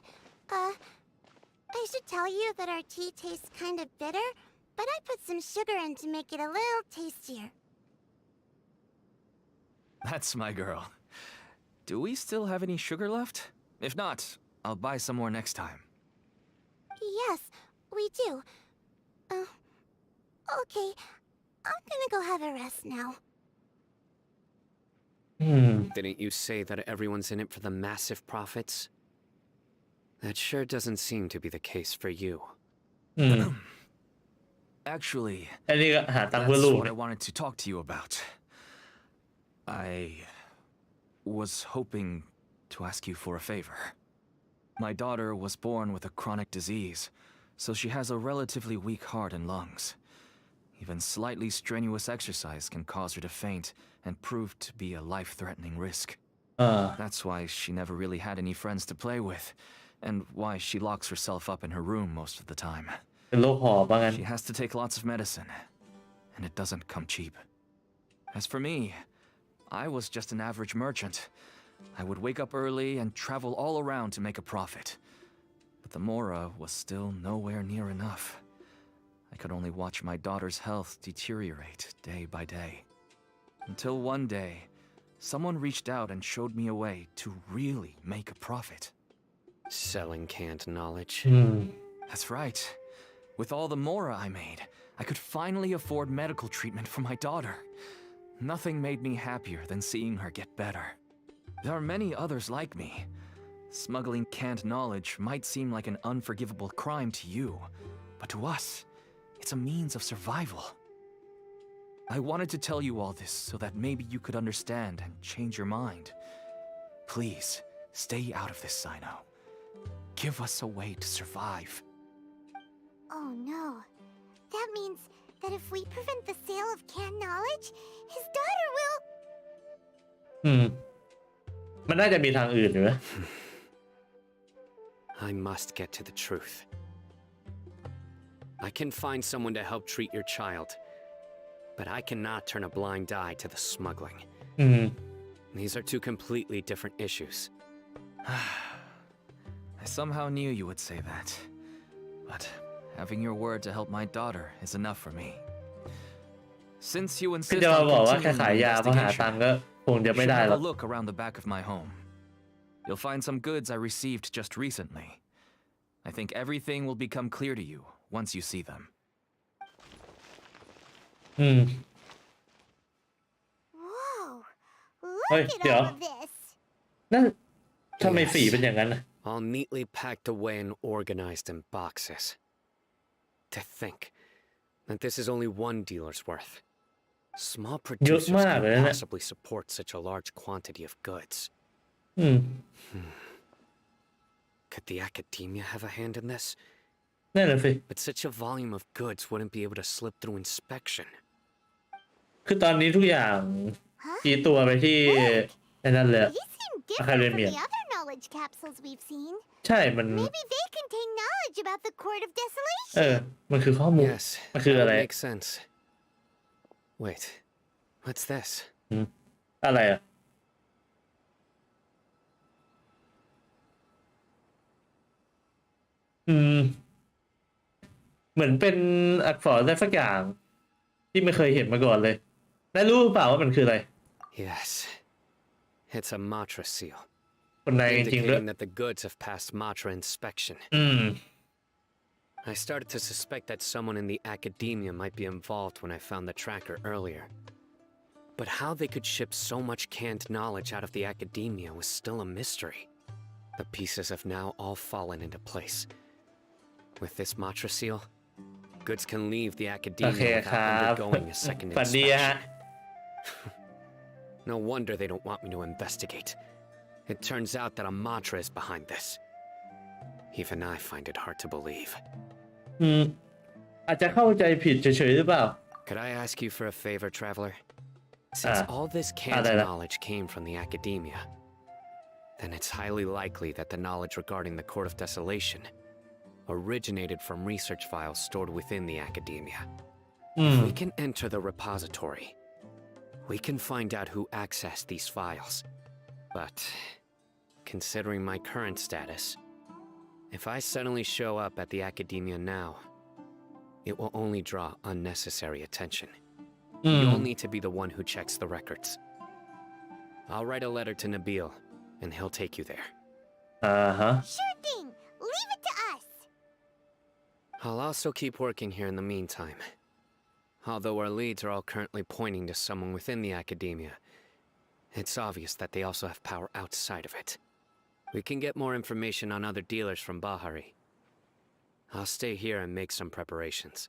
I should tell you that our tea tastes kind of bitter, but I put some sugar in to make it a little tastier. That's my girl. Do we still have any sugar left? If not, I'll buy some more next time. Yes, we do. Okay. I'm gonna go have a rest now. Didn't you say that everyone's in it for the massive profits? That sure doesn't seem to be the case for you. Actually, อันนี้ก็หาตังค์เพื่อ that's ลูก what I wanted to talk to you about. I was hoping to ask you for a favor. My daughter was born with a chronic disease, so she has a relatively weak heart and lungs. Even slightly strenuous exercise can cause her to faint and prove to be a life-threatening risk. That's why she never really had any friends to play with, and why she locks herself up in her room most of the time. เป็นโรคหอบว่างั้น She has to take lots of medicine, and it doesn't come cheap. As for me, I was just an average merchant. I would wake up early and travel all around to make a profit. But the Mora was still nowhere near enough. I could only watch my daughter's health deteriorate day by day. Until one day, someone reached out and showed me a way to really make a profit. Selling canned knowledge. That's right. With all the Mora I made, I could finally afford medical treatment for my daughter. Nothing made me happier than seeing her get better. There are many others like me. Smuggling canned knowledge might seem like an unforgivable crime to you, but to us, it's a means of survival. I wanted to tell you all this so that maybe you could understand and change your mind. Please, stay out of this, Sino. Give us a way to survive. Oh no. That means that if we prevent the sale of canned knowledge, his daughter will... มันน่าจะมีทางอื่นอยู่นะ I must get to the truth. I can find someone to help treat your child, but I cannot turn a blind eye to the smuggling. These are two completely different issues. I somehow knew you would say that, but having your word to help my daughter is enough for me. Since you ก็ insist จะมา on บอกว่าแค่ continuing ขาย the ยาเพราะหาตัง investigation, ค์ก็คงจะ you ไม่ should ได้ have หรอก a look around the back of my home. You'll find some goods I received just recently. I think everything will become clear to you once you see them. Whoa. Hey, Look at yeah. all of this. นั่นทำไมสีเป็นอย่างนั้นน่ะ All neatly packed away and organized in boxes. To think that this is only one dealer's worth. Small producers can't possibly support such a large quantity of goods. Could the academia have a hand in this? นั่นแหละสิ But such a volume of goods wouldn't be able to slip through inspection. คือตอนนี้ทุกอย่างชี้ตัวไปที่ไอ้นั่นเลย These seem different from the other knowledge capsules we've seen. ใช่มัน Maybe they contain knowledge about the Court of Desolation. มันคือข้อมูล Yes, มันคือ that อะไร would make sense. Wait, What's this? อะไรอ่ะเหมือนเป็นอักษรอะไรสักอย่างที่ไม่เคยเห็นมาก่อนเลยแล้วรู้เปล่าว่ามันคืออะไร Yes. It's a Matra seal. คนในจริงๆด้วย Indicating that the goods have passed Matra inspection. I started to suspect that someone in the academia might be involved when I found the tracker earlier. But how they could ship so much canned knowledge out of the academia was still a mystery. The pieces have now all fallen into place. With this Matra seal, goods can leave the academia without undergoing a second inspection. No wonder they don't want me to investigate. It turns out that a Matra is behind this. Even I find it hard to believe. อาจจะเข้าใจผิดเฉยๆหรือเปล่า Could I ask you for a favor, traveler? Since all this canned knowledge came from the academia, then it's highly likely that the knowledge regarding the Court of Desolation originated from research files stored within the academia. If we can enter the repository, we can find out who accessed these files. But, considering my current status, if I suddenly show up at the academia now, it will only draw unnecessary attention. You'll need to be the one who checks the records. I'll write a letter to Nabil, and he'll take you there. Sure thing. Leave it to us. I'll also keep working here in the meantime. Although our leads are all currently pointing to someone within the academia, it's obvious that they also have power outside of it. We can get more information on other dealers from Bahari. I'll stay here and make some preparations.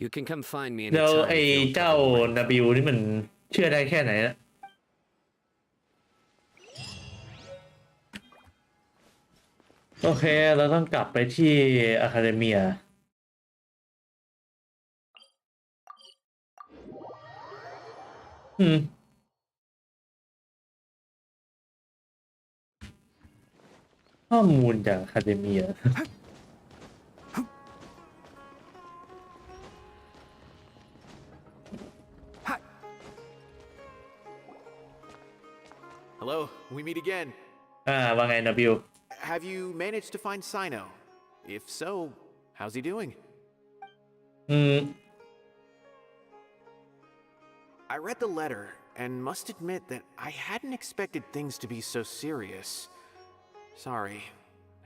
You can come find me แล้ว anytime. ไอ้เจ้านาบิลนี่มันเชื่อได้แค่ไหนนะโอเคเราต้องกลับไปที่อะคาเดเมียข้อมูลจากอะคาเดเมียHello, we meet again. ว่าไงนาบิล Have you managed to find Sino? If so, how's he doing? I read the letter and must admit that I hadn't expected things to be so serious. Sorry.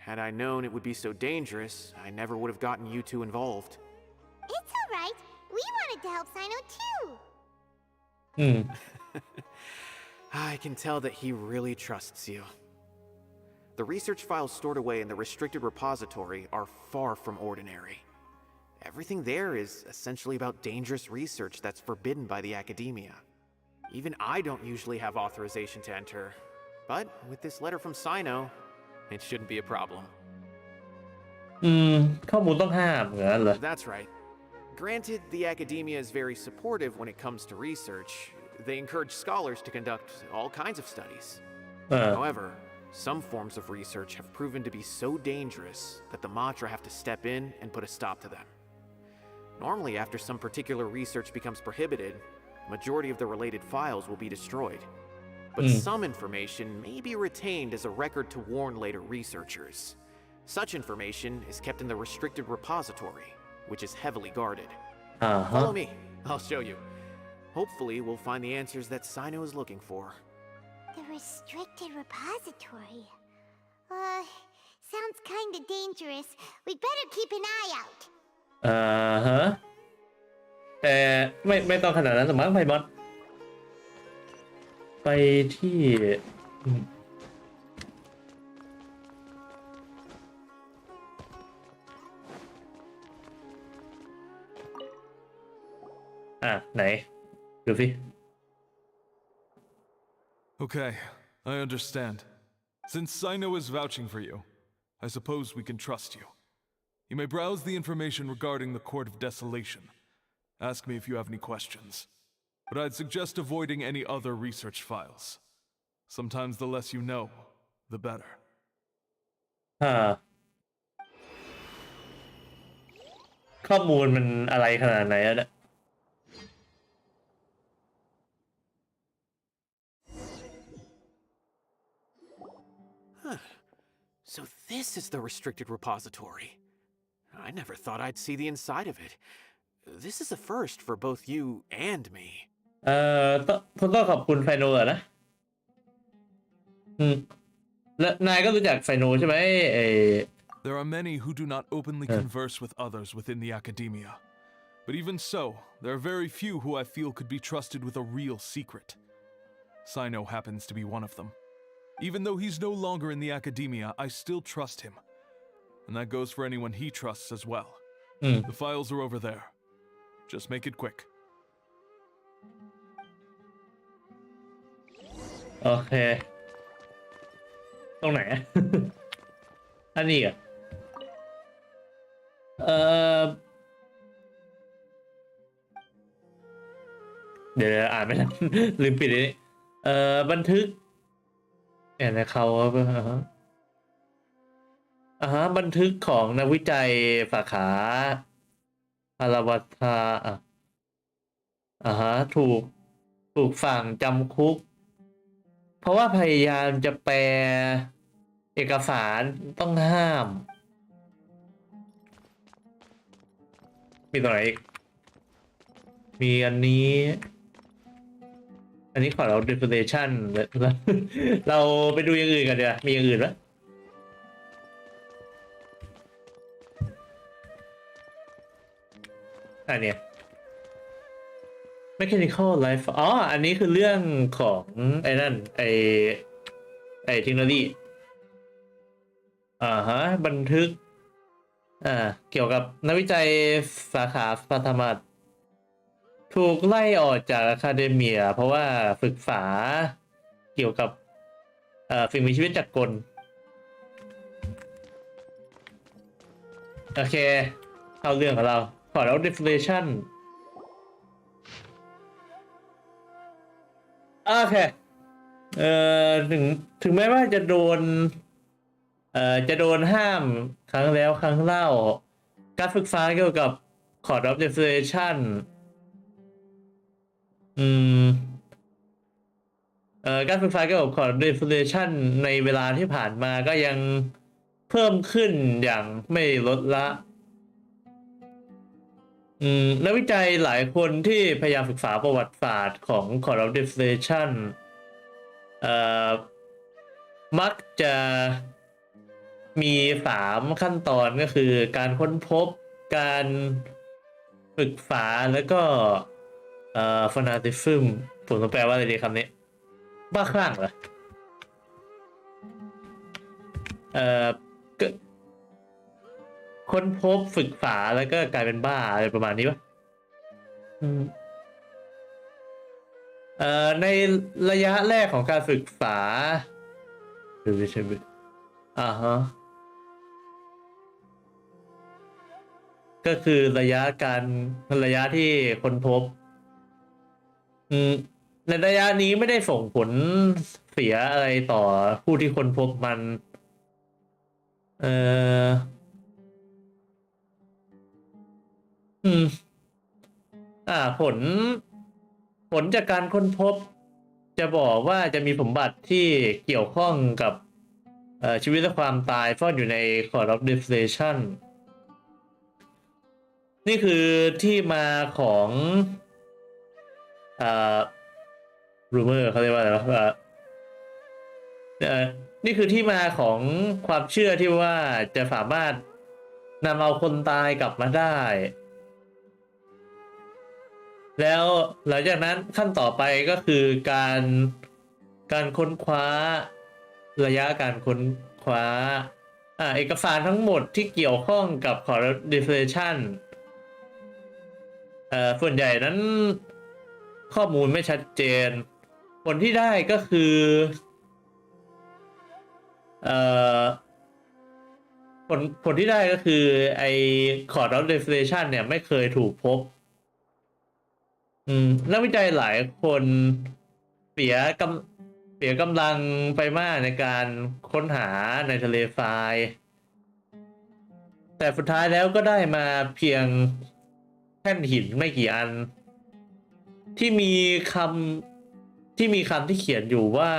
Had I known it would be so dangerous, I never would have gotten you two involved. It's all right. We wanted to help Sino too. I can tell that he really trusts you. The research files stored away in the restricted repository are far from ordinary. Everything there is essentially about dangerous research that's forbidden by the academia. Even I don't usually have authorization to enter, but with this letter from Sino, it shouldn't be a problem. ข้อมูลต้องห้ามเหรอ That's right. Granted, the academia is very supportive when it comes to research. They encourage scholars to conduct all kinds of studies. However, some forms of research have proven to be so dangerous that the Matra have to step in and put a stop to them. Normally, after some particular research becomes prohibited, the majority of the related files will be destroyed. But some information may be retained as a record to warn later researchers. Such information is kept in the restricted repository, which is heavily guarded. Follow me. I'll show you. Hopefully, we'll find the answers that Sino is looking for. The restricted repository. Sounds kinda dangerous. We'd better keep an eye out. แต่ไม่ต้องขนาดนั้นสมั้งไพบอลไปที่ไหนดูสิ Okay, I understand. Since Sino is vouching for you, I suppose we can trust you. You may browse the information regarding the Court of Desolation. Ask me if you have any questions. But I'd suggest avoiding any other research files. Sometimes the less you know, the better. ข้อมูลมันอะไรขนาดไหนอะเนี่ย So this is the restricted repository. I never thought I'd see the inside of it. This is a first for both you and me. ต้องขอบคุณไฟโนเหรอนะแล้วนายก็รู้จักไฟโนใช่ไหมThere are many who do not openly converse with others within the academia. But even so, there are very few who I feel could be trusted with a real secret. Sino happens to be one of them. Even though he's no longer in the academia, I still trust him. And that goes for anyone he trusts as well. The files are over there. Just make it quick. โอเคตรงไหน อันนี้อ่ะเดี๋ยวอ่านไม่ทัน ลืมปิดนี้บันทึกนะเขาบันทึกของนักวิจัยสาขาพาราวัตาถูกฝั่งจำคุกเพราะว่าพยายามจะแปลเอกสารต้องห้ามมีตัวไหนอีกมีอันนี้ขอเรา definition เราไปดูอย่างอื่นกันเดี๋ยวมีอย่างอื่นไหมอันเนี้ย mechanical life อันนี้คือเรื่องของไอ้นั่นไอ้เทคโนโลยีบันทึกเกี่ยวกับนักวิจัยสาขาปฐมัตถูกไล่ออกจากอะคาเดเมียเพราะว่าฝึกษาเกี่ยวกับสิ่งมีชีวิตจักรกลโอเคเข้าเรื่องของเราขอเรา definition โอเคถึงแม้ว่าจะโดนห้ามครั้งแล้วครั้งเล่าการฝึกษาเกี่ยวกับ Court of Desolation การศึกษาเกี่ยวกับ Court of Desolation ในเวลาที่ผ่านมาก็ยังเพิ่มขึ้นอย่างไม่ลดละนักวิจัยหลายคนที่พยายามศึกษาประวัติศาสตร์ของ Court of Desolation มักจะมี3ขั้นตอนก็คือการค้นพบการศึกษาแล้วก็fanatism ผมต้องแปลว่าอะไรดีคำนี้บ้าคลั่งเหรอค้นพบฝึกษาแล้วก็กลายเป็นบ้าอะไรประมาณนี้ปะในระยะแรกของการศึกษาหรือไม่ใช่ก็คือระยะที่ค้นพบในระยะนี้ไม่ได้ส่งผลเสียอะไรต่อผู้ที่ค้นพบมันผลจากการค้นพบจะบอกว่าจะมีสมบัติที่เกี่ยวข้องกับชีวิตและความตายซ่อนอยู่ใน Court of Desolation นี่คือที่มาของrumor เขาเรียกว่าอะไรวะนี่คือที่มาของความเชื่อที่ว่าจะสามารถนำเอาคนตายกลับมาได้แล้วหลังจากนั้นขั้นต่อไปก็คือการค้นคว้าระยะการค้นคว้าเอกสารทั้งหมดที่เกี่ยวข้องกับ Court of Desolation ส่วนใหญ่นั้นข้อมูลไม่ชัดเจนผลที่ได้ก็คือผลที่ได้ก็คือไอ้ Court of Desolation เนี่ยไม่เคยถูกพบนักวิจัยหลายคนเสียกำลังไปมากในการค้นหาในทะเลทรายแต่สุดท้ายแล้วก็ได้มาเพียงแท่นหินไม่กี่อันที่มีคำที่เขียนอยู่ว่า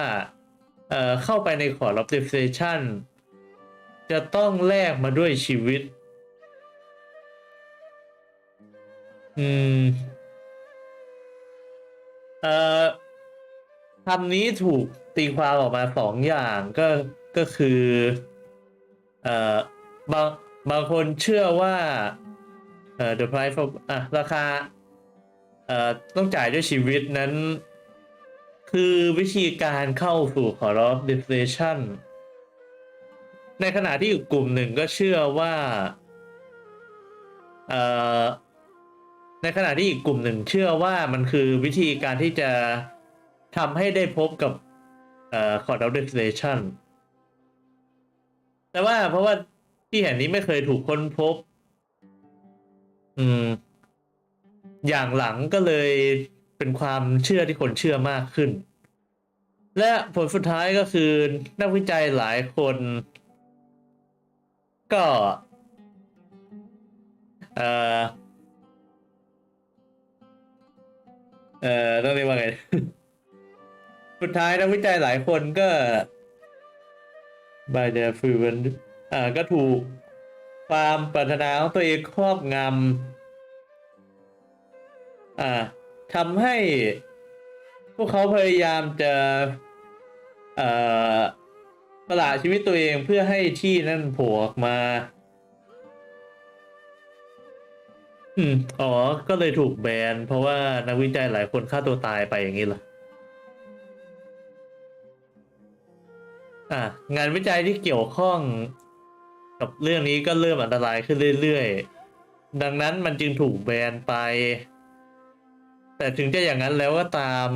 เข้าไปในขอร์ด Observation จะต้องแลกมาด้วยชีวิตคำนี้ถูกตีความออกมาสองอย่างก็คือเอ่อบางคนเชื่อว่าthe price of ราคาต้องจ่ายด้วยชีวิตนั้นคือวิธีการเข้าสู่ขอร์ด Observation ในขณะที่อีกกลุ่มหนึ่งก็เชื่อว่าในขณะที่อีกกลุ่มหนึ่งเชื่อว่ามันคือวิธีการที่จะทำให้ได้พบกับCourt of Desolation แต่ว่าเพราะว่าที่แห่งนี้ไม่เคยถูกค้นพบอย่างหลังก็เลยเป็นความเชื่อที่คนเชื่อมากขึ้นและผลสุดท้ายก็คือนักวิจัยหลายคนก็ต้องเรียกว่าไง สุดท้ายนักวิจัยหลายคนก็ by their fluent ก็ถูกความปรารถนาของตัวเองครอบงำทำให้พวกเขาพยายามจะสละชีวิตตัวเองเพื่อให้ที่นั่นโผล่ออกมาก็เลยถูกแบนเพราะว่านักวิจัยหลายคนฆ่าตัวตายไปอย่างนี้เหรองานวิจัยที่เกี่ยวข้องกับเรื่องนี้ก็เริ่มอันตรายขึ้นเรื่อยๆดังนั้นมันจึงถูกแบนไปแต่ถึงจะอย่างนั้นแล้วก็ตาม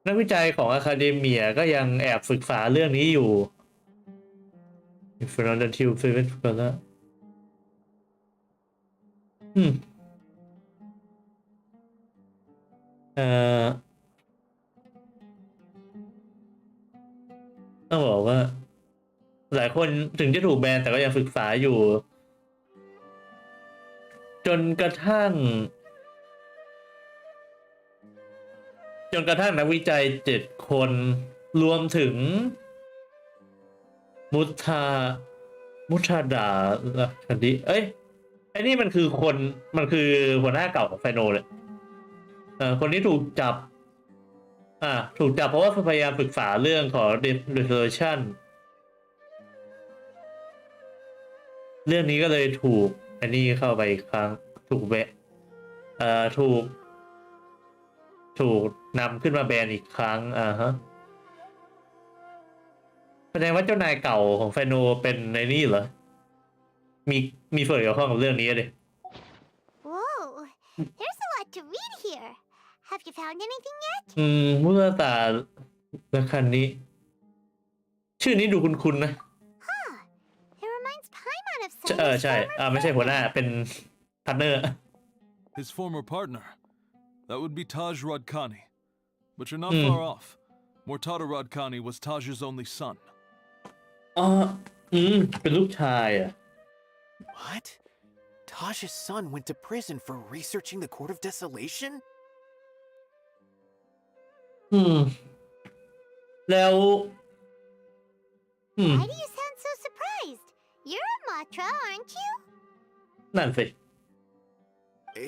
นักวิจัยของอะคาเดเมียก็ยังแอบศึกษาเรื่องนี้อยู่ Frontier Private แล้วต้องบอกว่าหลายคนถึงจะถูกแบนแต่ก็ยังศึกษาอยู่จนกระทั่งนักวิจัย7 คนรวมถึงมุทาดาคันดิไอ้นี่มันคือหัวหน้าเก่าของไฟโนเลยคนนี้ถูกจับเพราะว่าพยายามศึกษาเรื่องของ Desolation เรื่องนี้ก็เลยถูกอันนี้เข้าไปอีกครั้งถูกนำขึ้นมาแบนอีกครั้งแสดงว่าเจ้านายเก่าของไฟโนเป็นในนี่เหรอมีส่วนเกี่ยวข้องกับเรื่องนี้เลย Whoa, there's a lot to read here. Have you found anything yet? มุตตาละคันนี้ชื่อนี้ดูคุ้นๆนะ Huh. It reminds Paimon of ใช่ไม่ใช่หัวหน้าเป็นพาร์ทเนอร์ His former partner. That would be Taj Radkani. But you're not far off. Mortada Radkani was Taj's only son. เป็นลูกชายWhat? Taj's son went to prison for researching the Court of Desolation? แล้ว Why do you sound so surprised? You're a Matra, aren't you? นั่นสิ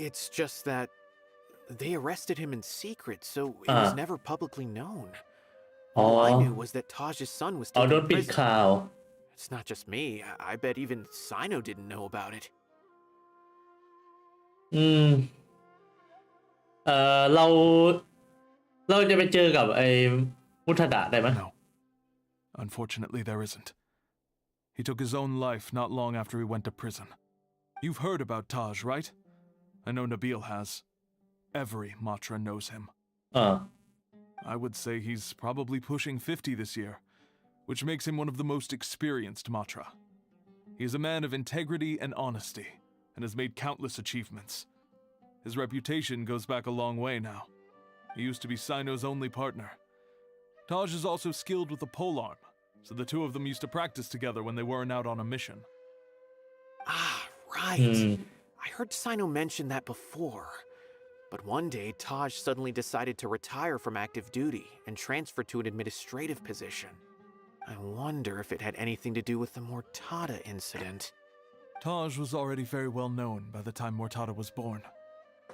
It's just that they arrested him in secret, so it was never publicly known. All I knew was that Taj's son was still โด in นปิด prison. ข่าว It's not just me. I bet even Sino didn't know about it. เราจะไปเจอกับไอ้มุทดะได้ไหม No. Unfortunately, there isn't. He took his own life not long after he went to prison. You've heard about Taj, right? I know Nabil has. Every Matra knows him. I would say he's probably pushing 50 this year, which makes him one of the most experienced Matra. He is a man of integrity and honesty, and has made countless achievements. His reputation goes back a long way now. He used to be Sino's only partner. Taj is also skilled with the polearm, so the two of them used to practice together when they weren't out on a mission. Ah, right. I heard Sino mention that before. But one day, Taj suddenly decided to retire from active duty and transfer to an administrative position. I wonder if it had anything to do with the Mortada incident. Taj was already very well known by the time Mortada was born.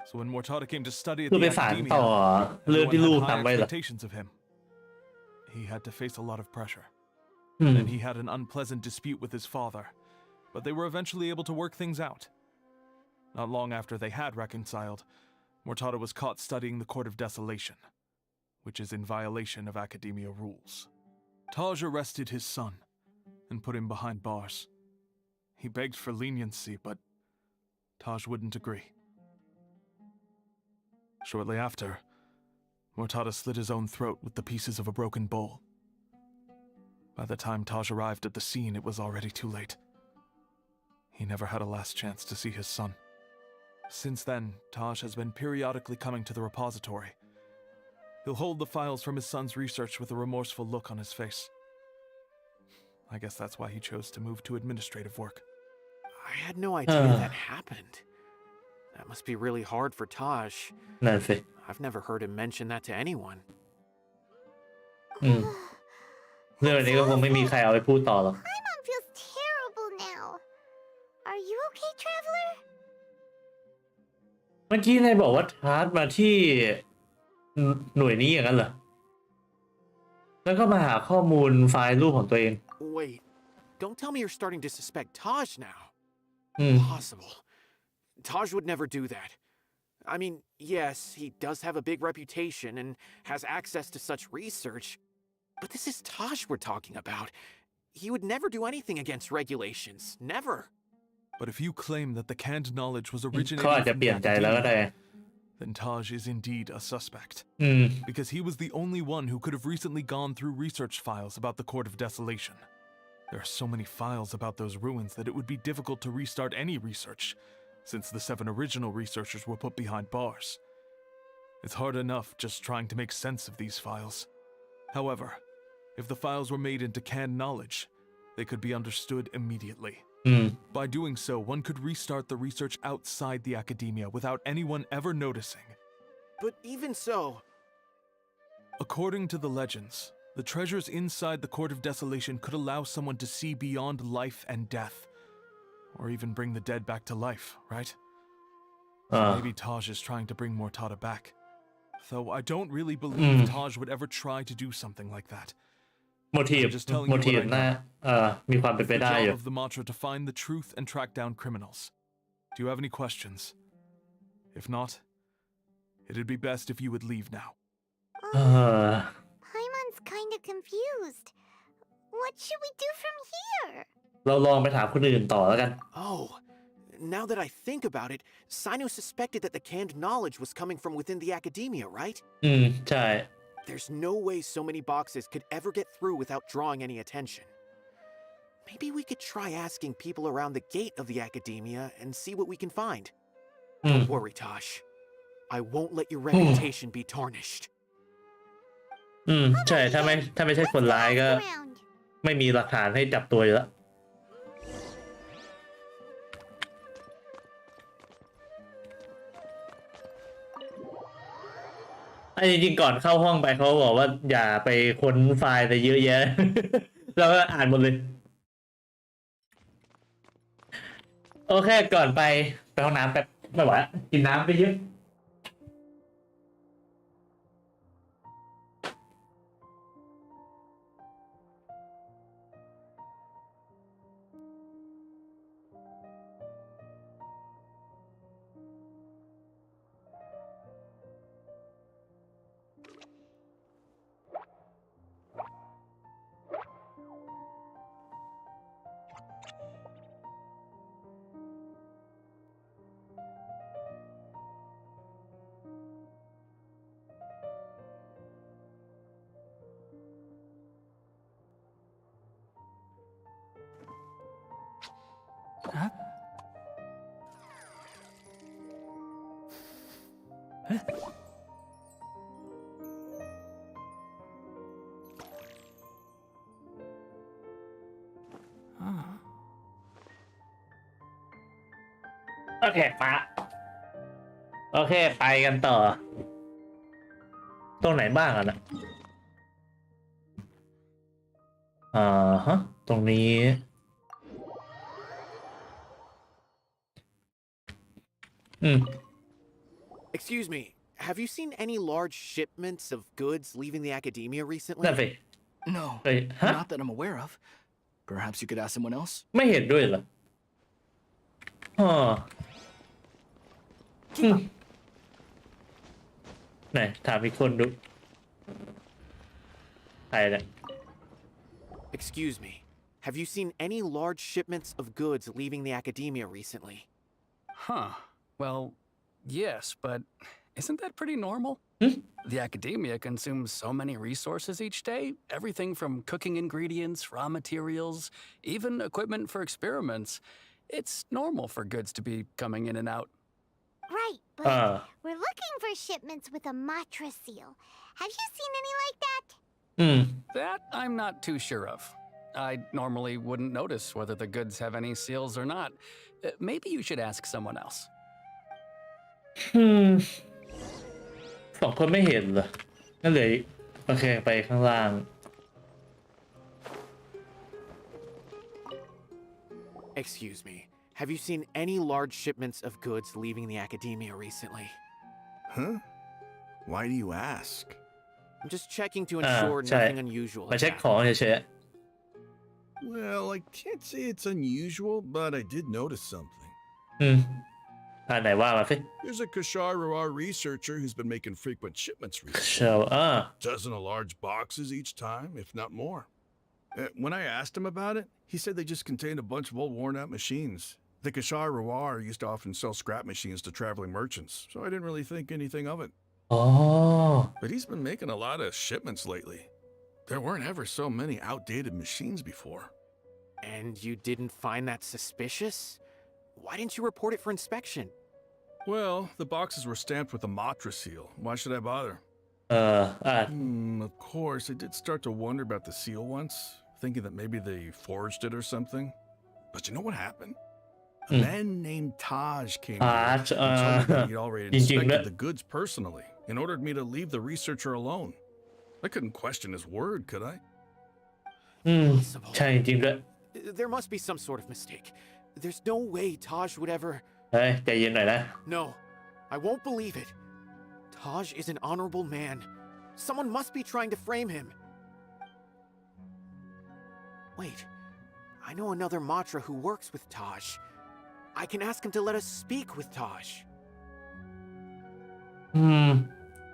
So when Mortada came to study at คือ the ไปสานต่อ academia, เรื่องที่ลูก everyone had ทำ high ไว้เหรอ expectations of him. He had to face a lot of pressure. อืม Then he had an unpleasant dispute with his father, but they were eventually able to work things out. Not long after they had reconciled, Mortada was caught studying the Court of Desolation, which is in violation of academia rules. Taj arrested his son and put him behind bars. He begged for leniency, but Taj wouldn't agree. Shortly after, Mortada slit his own throat with the pieces of a broken bowl. By the time Taj arrived at the scene, it was already too late. He never had a last chance to see his son. Since then, Taj has been periodically coming to the repository. He'll hold the files from his son's research with a remorseful look on his face. I guess that's why he chose to move to administrative work. I had no idea that happened. That must be really hard for Taj. นั่นสิ I've never heard him mention that to anyone. อืมเรื่องนี้ก็คงไม่มีใครเอาไปพูดต่อหรอก Paimon feels terrible now. Are you okay, Traveler? เมื่อกี้นายบอกว่าทาร์ตมาที่หน่วยนี้อย่างนั้นเหรอ แล้วก็มาหาข้อมูลไฟล์รูปของตัวเอง Wait, don't tell me you're starting to suspect Taj now. อืม Impossible. Taj would never do that. I mean, yes, he does have a big reputation and has access to such research, but this is Taj we're talking about. He would never do anything against regulations. Never. But if you claim that the canned knowledge was เขาอาจ originating จะ from เปลี่ยนใจแล้วก็ได้ academia, then Taj is indeed a suspect. อืม Because he was the only one who could have recently gone through research files about the Court of Desolation. There are so many files about those ruins that it would be difficult to restart any research, since the 7 original researchers were put behind bars. It's hard enough just trying to make sense of these files. However, if the files were made into canned knowledge, they could be understood immediately. อืม By doing so, one could restart the research outside the academia without anyone ever noticing. But even so, According to the legends, the treasures inside the Court of Desolation could allow someone to see beyond life and death, or even bring the dead back to life, right? So maybe Taj is trying to bring Mortada back. Though I don't really believe Taj would ever try to do something like that. โมทีฟ I'm just telling โม you ทีฟ what I น่า know. มีความเป็น It's ไป the ได้อยู่ job of the mantra to find the truth and track down criminals. Do you have any questions? If not, it'd be best if you would leave now. เออ Paimon's kinda confused. What should we do from here? เราลองไปถามคนอื่นต่อแล้วกัน oh, now that I think about it, Sino suspected that the canned knowledge was coming from within the academia, right? อืม ใช่ There's no way so many boxes could ever get through without drawing any attention. Maybe we could try asking people around the gate of the academia and see what we can find. Don't worry, Tosh. I won't let your reputation be tarnished. อืม ใช่ ถ้าไม่ใช่คนร้ายก็ Around. ไม่มีหลักฐานให้จับตัวอยู่แล้ว ไอ้จริงๆก่อนเข้าห้องไปเขาบอกว่าอย่าไปค้นไฟล์แต่เยอะแยะ แล้วก็อ่านหมดเลย โอเคก่อนไปห้องน้ำแป๊บไม่ไหวละกินน้ำไปเยอะ Huh? Huh? Ah. โอเคมาโอ โอเคไปกันต่อ ตรงไหนบ้างอ่ะนะฮะตรงนี้Excuse me, have you seen any large shipments of goods leaving the academia นั่น recently? สิ No, เฮ้ยฮะ not that I'm aware of. Perhaps you could ask someone else? ไม่เห็นด้วยเหรออ๋อไหนถามอีกคนดูใครเนี่ย Excuse me, have you seen any large shipments of goods leaving the academia recently? Huh. Well, yes, but isn't that pretty normal? The academia consumes so many resources each day. Everything from cooking ingredients, raw materials, even equipment for experiments. It's normal for goods to be coming in and out. Right, but we're looking for shipments with a Matra seal. Have you seen any like that? That I'm not too sure of. I normally wouldn't notice whether the goods have any seals or not. Maybe you should ask someone else. สองคนไม่เห็นเหรอนั่นเลยโอเคไปข้างล่าง Excuse me, have you seen any large shipments of goods leaving the academia recently? Huh? Why do you ask? I'm just checking to ensure nothing unusual มา has เช็คของ happened. เฉย Well, I can't say it's unusual, but I did notice something. ไหนว่ามาสิ There's a Kashar Rawar researcher who's been making frequent shipments เช recently. ล Dozen of large boxes each time, if not more. When I asked him about it, he said they just contained a bunch of old worn-out machines. The Kashar Rawar used to often sell scrap machines to traveling merchants, so I didn't really think anything of it. อ๋อ But he's been making a lot of shipments lately. There weren't ever so many outdated machines before. And you didn't find that suspicious? Why didn't you report it for inspection? Well, the boxes were stamped with a Matra seal. Why should I bother? Of course, I did start to wonder about the seal once, thinking that maybe they forged it or something. But you know what happened? A man named Taj came here and told me that he'd already inspected the goods personally and ordered me to leave the researcher alone. I couldn't question his word, could I? ใช่จริงด้วย There must be some sort of mistake. There's no way Taj would ever... เฮ้ยใจเย็นหน่อยนะ No, I won't believe it. Taj is an honorable man. Someone must be trying to frame him. Wait, I know another Matra who works with Taj. I can ask him to let us speak with Taj.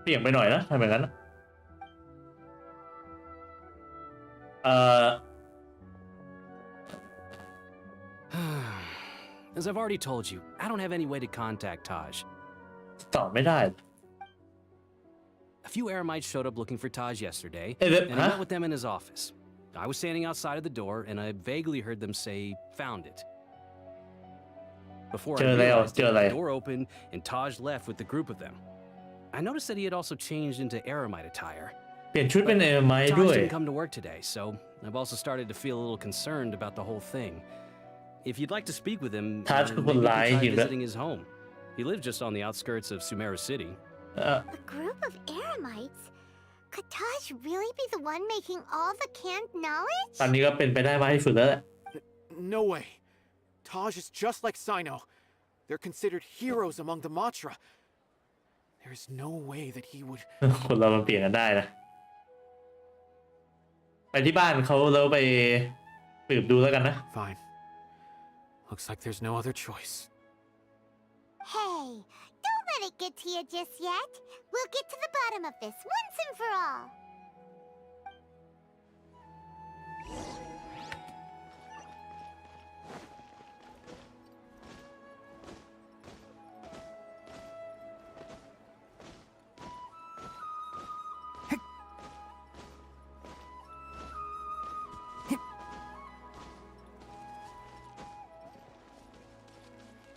เปลี่ยนไปหน่อยนะทำแบบนั้นนะAs I've already told you, I don't have any way to contact Taj. ตอบไม่ได้ A few Eremites showed up looking for Taj yesterday, Hey, and I met with them in his office. I was standing outside of the door, and I vaguely heard them say, "Found it." Before I realized it, the door opened, and Taj left with the group of them. I noticed that he had also changed into Eremite attire. เปลี่ยนชุดเป็นเอไม Taj ด้วย didn't come to work today, so I've also started to feel a little concerned about the whole thing. If you'd like to speak with him, Taj maybe คือ you คน could ร้าย try จริงด้วย visiting his home. He lives just on the outskirts of Sumeru City. A group of Eremites? Could Taj really be the one making all the canned knowledge? ตอนนี้ก็เป็นไปได้มากที่สุดแล้วแหละ No way. Taj is just like Sino. They're considered heroes among the Matra. There's no way that he would... คนเรามันเปลี่ยนกันได้นะ ไปที่บ้านเขาแล้วไปสืบดูแล้วกันนะ Fine. Looks like there's no other choice. Hey, don't let it get to you just yet. We'll get to the bottom of this once and for all.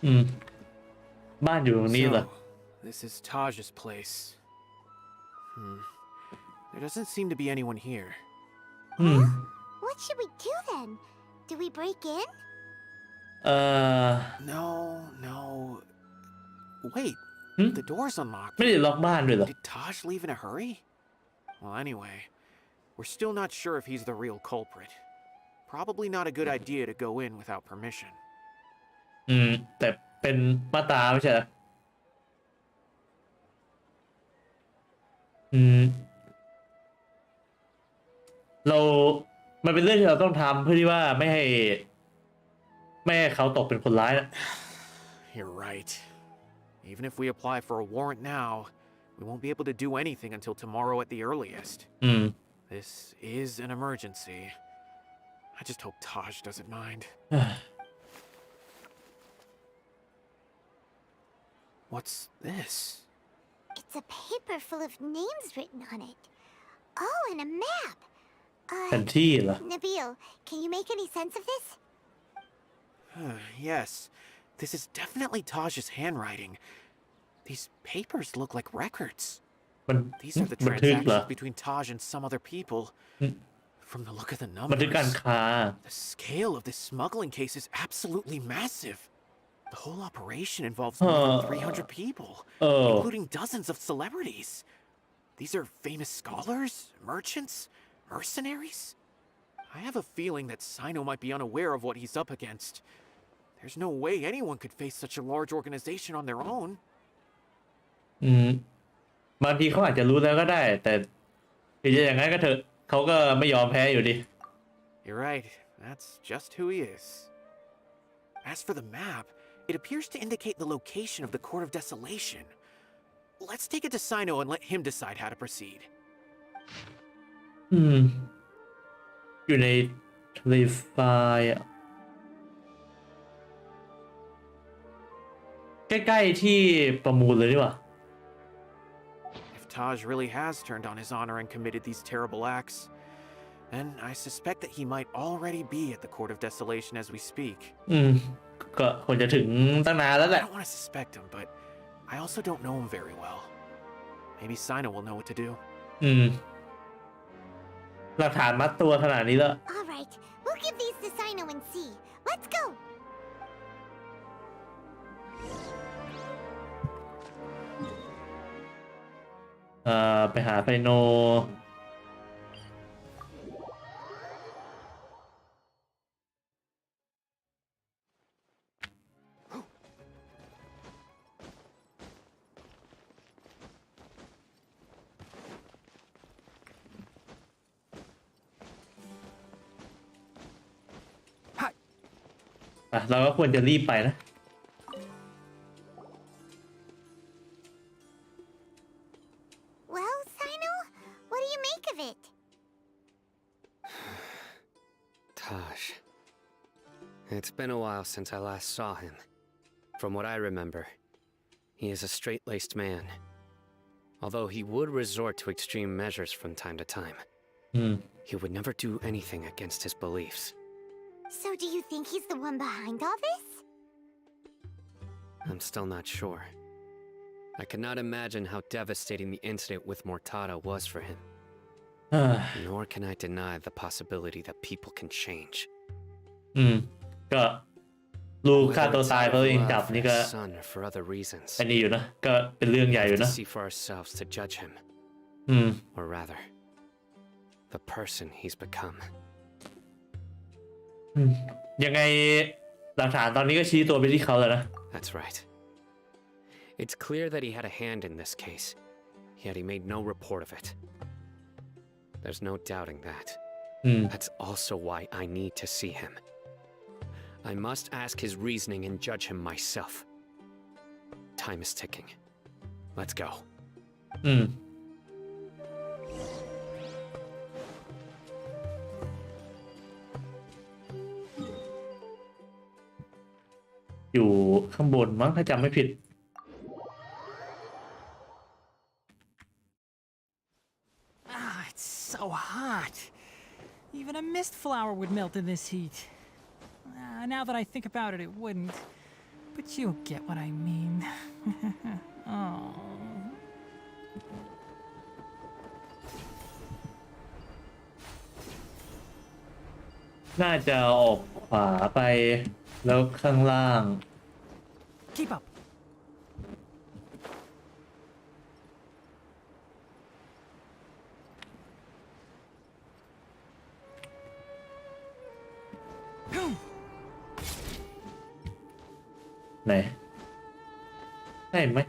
Hmm. บ้านอยู่ตรงนี้เหรอ This is Taj's place. There doesn't seem to be anyone here. What should we do then? Do we break in? No. Wait, The door's unlocked. ไม่ได้ล็อกบ้านด้วยเหรอ Did Taj leave in a hurry? Well, anyway, we're still not sure if he's the real culprit. Probably not a good idea to go in without permission. แต่เป็นมาตราไม่ใช่เหรอมันเป็นเรื่องที่เราต้องทำเพื่อที่ว่าไม่ให้เขาตกเป็นคนร้ายนะ You're right. Even if we apply for a warrant now, we won't be able to do anything until tomorrow at the earliest. This is an emergency. I just hope Taj doesn't mind. What's this? It's a paper full of names written on it. Oh, and a map. แผนที่เหรอ Nabil, can you make any sense of this? Yes, this is definitely Taj's handwriting. These papers look like records. These are the transactions between Taj and some other people. From the look of the numbers, the scale of this smuggling case is absolutely massive. The whole operation involves more than 300 people, including dozens of celebrities. These are famous scholars, merchants, mercenaries. I have a feeling that Sino might be unaware of what he's up against. There's no way anyone could face such a large organization on their own. บางทีเขาอาจจะรู้แล้วก็ได้แต่ถึงจะอย่างนั้นก็เถอะเขาก็ไม่ยอมแพ้อยู่ดี You're right. That's just who he is. As for the map, it appears to indicate the location of the Court of Desolation. Let's take it to Sino and let him decide how to proceed. อยู่ในทะเลทรายอ่ะใกล้ๆที่ประมูลเลยดีกว่า If Taj really has turned on his honor and committed these terrible acts, then I suspect that he might already be at the Court of Desolation as we speak. ก็ควรจะถึงตั้งนานแล้วแห I ละ don't want to suspect him, but I also don't know him very well. Maybe Sino will know what to do. หลักฐานมัดตัวขนาดนี้แล้ว All right, we'll give these to Sino and see. Let's go. ไปหาไฟโนเราก็ควรจะรีบไปนะ Well, Sino, what do you make of it? Taj. It's been a while since I last saw him. From what I remember, he is a straight-laced man. Although he would resort to extreme measures from time to time. He would never do anything against his beliefs. So do you think he's the one behind all this? I'm still not sure. I cannot imagine how devastating the incident with Mortada was for him. Nor can I deny the possibility that people can change. ก็ลูกฆ่าตัวตายเพราะเองจับนี่ก็ son or for other reasons. อันนี้อยู่นะก็เป็นเรื่องใหญ่อยู่นะ See for ourselves to judge him. Or rather, the person he's become. ยังไงหลักฐานตอนนี้ก็ชี้ตัวไปที่เขาแล้วนะ That's right. It's clear that he had a hand in this case, yet he made no report of it. There's no doubting that. That's also why I need to see him. I must ask his reasoning and judge him myself. Time is ticking. Let's go. อยู่ข้างบนมั้งถ้าจำไม่ผิด It's so hot. Even a mist flower would melt in this heat. Now that I think about it, it wouldn't. But you'll get what I mean. Oh. น่าจะออกขวาไปแล้วข้างล่าง Keep up. ไหนใช่ไหม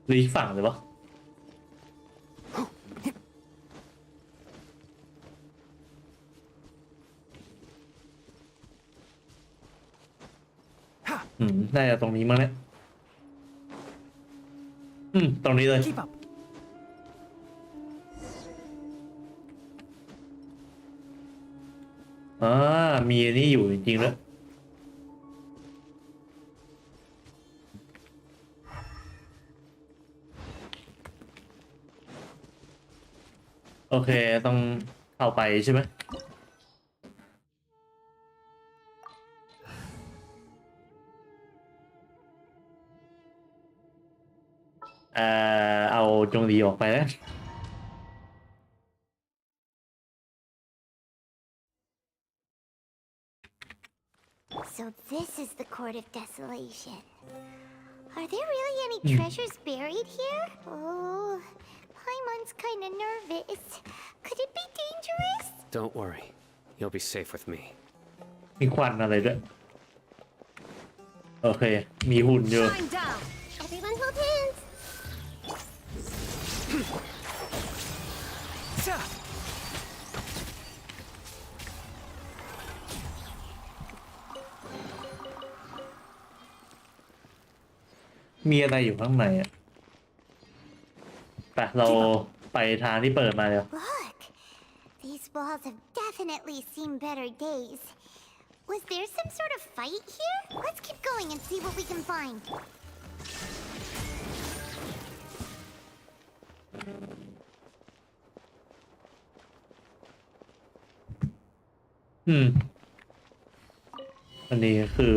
หรืออีกฝั่งเลยวะน่าจะตรงนี้มั้งเนี่ยตรงนี้เลยมีอันนี้อยู่จริงๆแล้วโอเคต้องเข้าไปใช่ไหมเอาจงดีออกไปแล้ว So this is the Court of Desolation. Are there really any treasures buried here? Oh, Paimon's kinda nervous. Could it be dangerous? Don't worry. You'll be safe with me. มีควันอะไรด้วยโอเคมีหุ่นอยู่ Time down. Everyone hold hands. มีอะไรอยู่ข้างในอ่ะแต่เราไปทางที่เปิดมาแล้ว Look, these walls have definitely seen better days. Was there some sort of fight here? Let's keep going and see what we can find. อันนี้คือ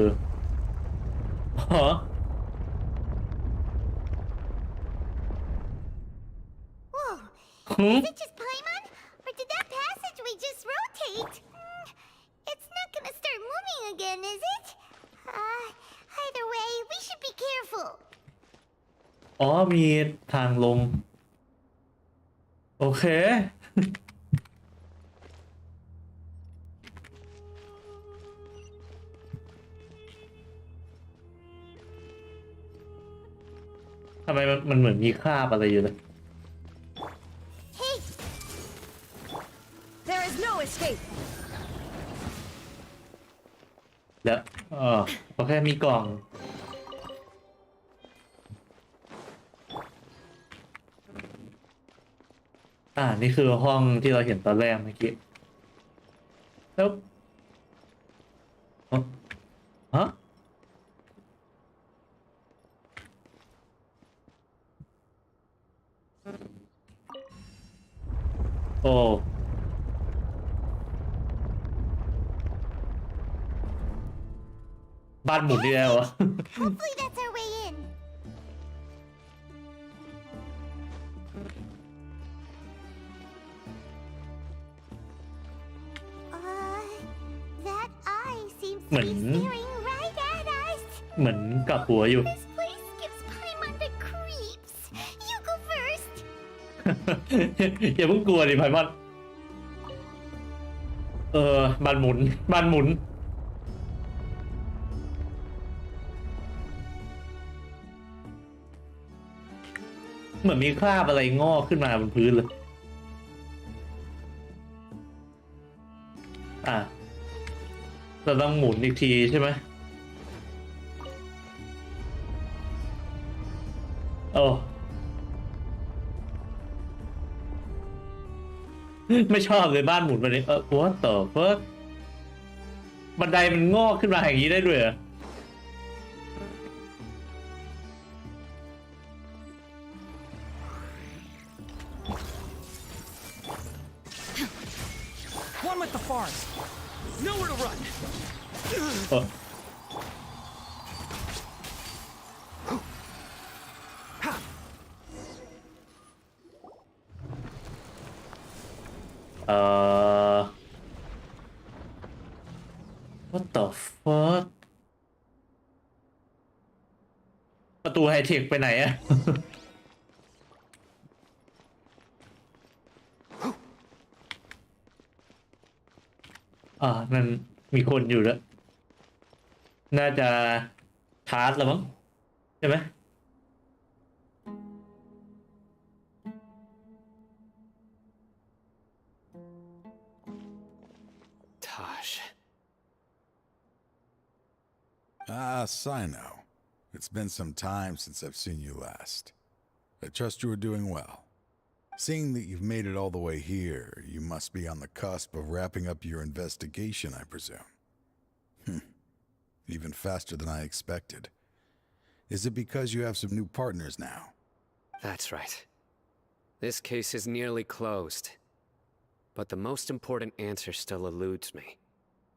Whoa, is it just Paimon? Or did that passageway just rotate? It's not gonna start moving again, is it? Either way, we should be careful. มีทางลงโอเคทำไมมันเหมือนมีคราบอะไรอยู่เลย Hey! There is no escape. แล้วโอเคมีกล่องนี่คือห้องที่เราเห็นตอนแรกเมื่อกี้แล้วฮะโอ้บ้านหมุนที่แล้วอะ Hopefully that's our way in. That eye seems to be staring right at us. เหมือนกับหัวอยู่ This place gives Paimon the creeps. You go first. อย่าเพิ่งกลัวดิไพมอนบ้านหมุนบ้านหมุนเหมือนมีคราบอะไรงอกขึ้นมาบนพื้นเลยเราต้องหมุนอีกทีใช่ไหมโอ้ไม่ชอบเลยบ้านหมุนแบบนี้what the fuck บันไดมันงอกขึ้นมาอย่างนี้ได้ด้วยเหรอOne with the forest. Nowhere to run. what the fuck ประตูไฮเทคไปไหนอะ โ นั่นมีคนอยู่แล้วน่าจะทาร์สแล้วมั้งใช่ไหมSino. It's been some time since I've seen you last. I trust you are doing well. Seeing that you've made it all the way here, you must be on the cusp of wrapping up your investigation, I presume. Even faster than I expected. Is it because you have some new partners now? That's right. This case is nearly closed. But the most important answer still eludes me.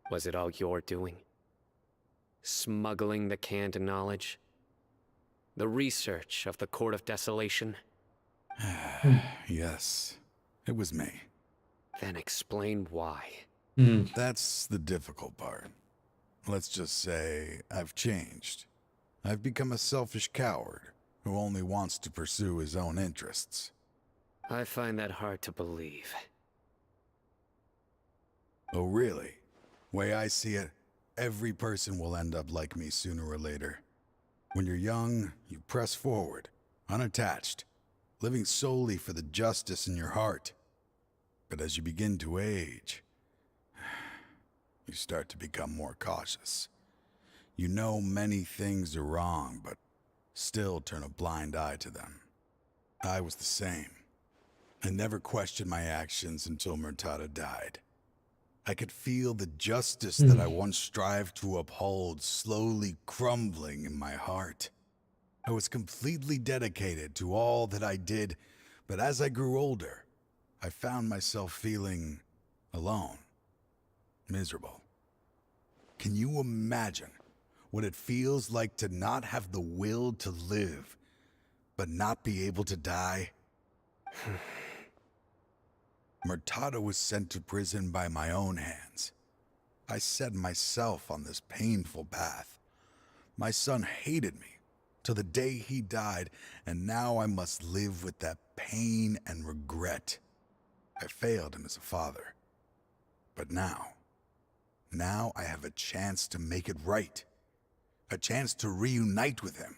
Was it all your doing? Smuggling the canned knowledge? The research of the Court of Desolation? Yes, it was me. Then explain why. That's the difficult part. Let's just say I've changed. I've become a selfish coward who only wants to pursue his own interests. I find that hard to believe. Oh, really? Way I see it, every person will end up like me sooner or later. When you're young, you press forward, unattached, living solely for the justice in your heart. But as you begin to age, you start to become more cautious. You know many things are wrong, but still turn a blind eye to them. I was the same. I never questioned my actions until Murtada died. I could feel the justice that I once strived to uphold slowly crumbling in my heart. I was completely dedicated to all that I did, but as I grew older, I found myself feeling alone, miserable. Can you imagine what it feels like to not have the will to live, but not be able to die? Murtada was sent to prison by my own hands. I set myself on this painful path. My son hated me till the day he died, and now I must live with that pain and regret. I failed him as a father. But now I have a chance to make it right. A chance to reunite with him.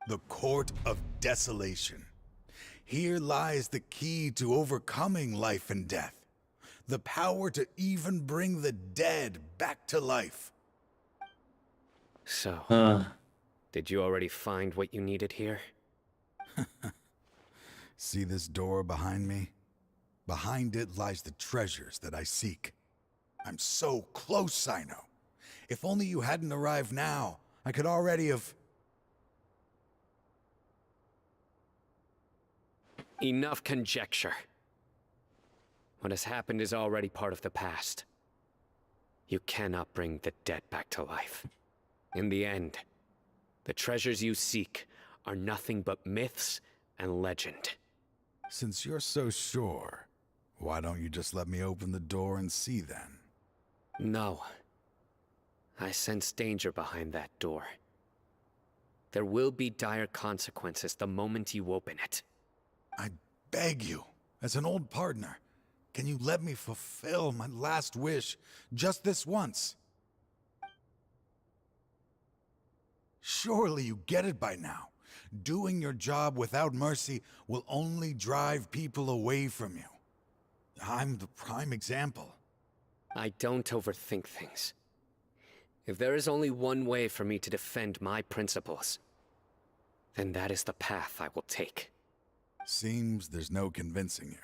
The Court of Desolation. Here lies the key to overcoming life and death. The power to even bring the dead back to life. So, did you already find what you needed here? See this door behind me? Behind it lies the treasures that I seek. I'm so close, Sino. If only you hadn't arrived now, I could already have... Enough conjecture. What has happened is already part of the past. You cannot bring the dead back to life. In the end, the treasures you seek are nothing but myths and legend. Since you're so sure, why don't you just let me open the door and see then? No. I sense danger behind that door. There will be dire consequences the moment you open it. I beg you, as an old partner, can you let me fulfill my last wish just this once? Surely you get it by now. Doing your job without mercy will only drive people away from you. I'm the prime example. I don't overthink things. If there is only one way for me to defend my principles, then that is the path I will take. Seems there's no convincing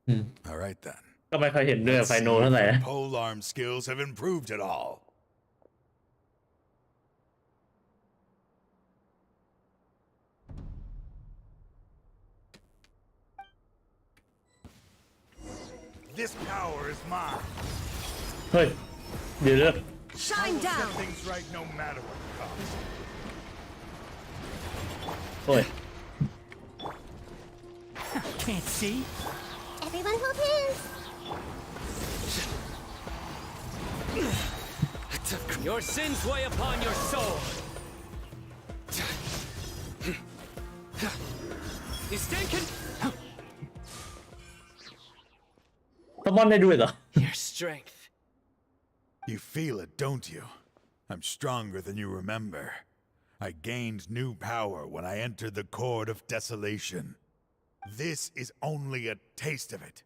you. All right then. ก็ไม่ค่อยเห็นด้วยกับไฟโนเท่าไหร่ Polearm skills have improved at all. This power is mine. เฮ้ยเดี๋ยว Shine down. Set things right no matter what comes. โอ้ย Can't see. Everyone hold his. Your sins weigh upon your soul. You stinking. สมอนได้ด้วยเหรอ You're strength. You feel it, don't you? I'm stronger than you remember. I gained new power when I entered the Court of Desolation. This is only a taste of it.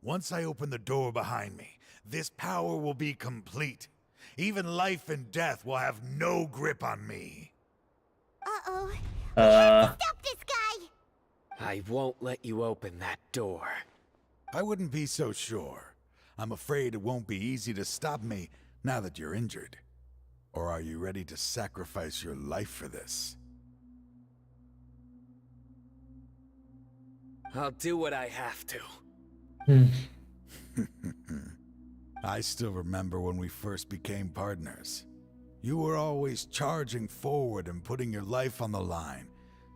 Once I open the door behind me, this power will be complete. Even life and death will have no grip on me. Uh-oh. We have to stop this guy! I won't let you open that door. I wouldn't be so sure. I'm afraid it won't be easy to stop me now that you're injured. Or are you ready to sacrifice your life for this? I'll do what I have to. I still remember when we first became partners. You were always charging forward and putting your life on the line,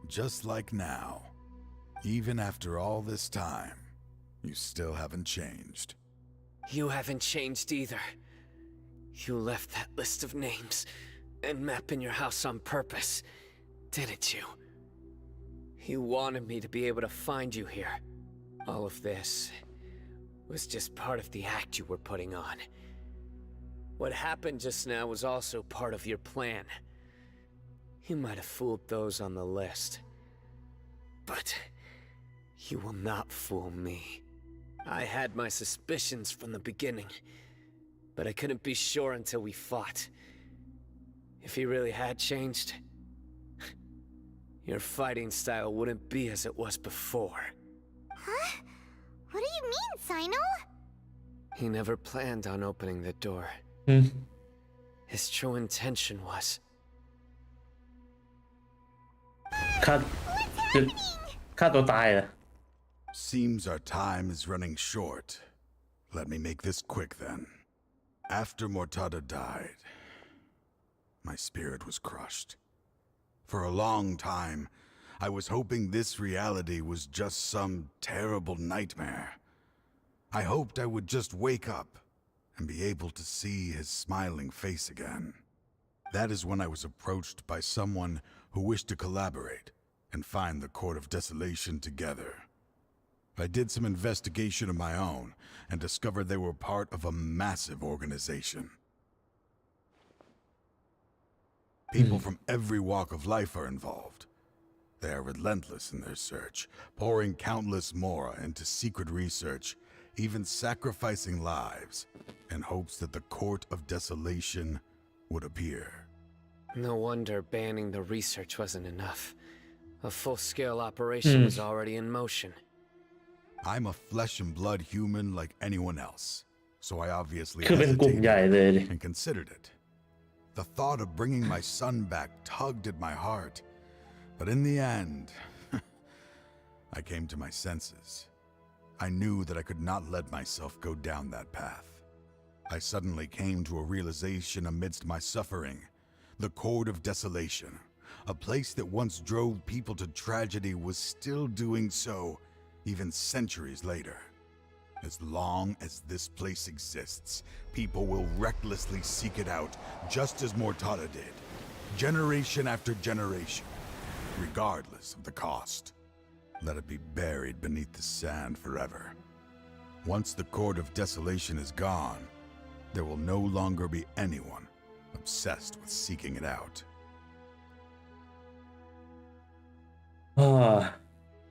just like now. Even after all this time, you still haven't changed. You haven't changed either. You left that list of names and map in your house on purpose, didn't you? You wanted me to be able to find you here. All of this was just part of the act you were putting on. What happened just now was also part of your plan. You might have fooled those on the list, but you will not fool me. I had my suspicions from the beginning, but I couldn't be sure until we fought. If he really had changed, your fighting style wouldn't be as it was before. Huh? What do you mean, Sino? He never planned on opening the door. His true intention was... ฆ่าตัวตายเหรอ Seems our time is running short. Let me make this quick then. After Mortada died, my spirit was crushed. For a long time, I was hoping this reality was just some terrible nightmare. I hoped I would just wake up and be able to see his smiling face again. That is when I was approached by someone who wished to collaborate and find the Court of Desolation together. I did some investigation of my own and discovered they were part of a massive organization. People from every walk of life are involved. They are relentless in their search, pouring countless mora into secret research, even sacrificing lives in hopes that the Court of Desolation would appear. No wonder banning the research wasn't enough. A full-scale operation was already in motion. I'm a flesh and blood human like anyone else, so I obviously คือเป็นกลุ่มใหญ่เลยดิ and considered it. The thought of bringing my son back tugged at my heart, but in the end, I came to my senses. I knew that I could not let myself go down that path. I suddenly came to a realization amidst my suffering. The Court of Desolation, a place that once drove people to tragedy, was still doing so, even centuries later. As long as this place exists, people will recklessly seek it out, just as Mortada did, generation after generation, regardless of the cost. Let it be buried beneath the sand forever. Once the Court of Desolation is gone, there will no longer be anyone obsessed with seeking it out.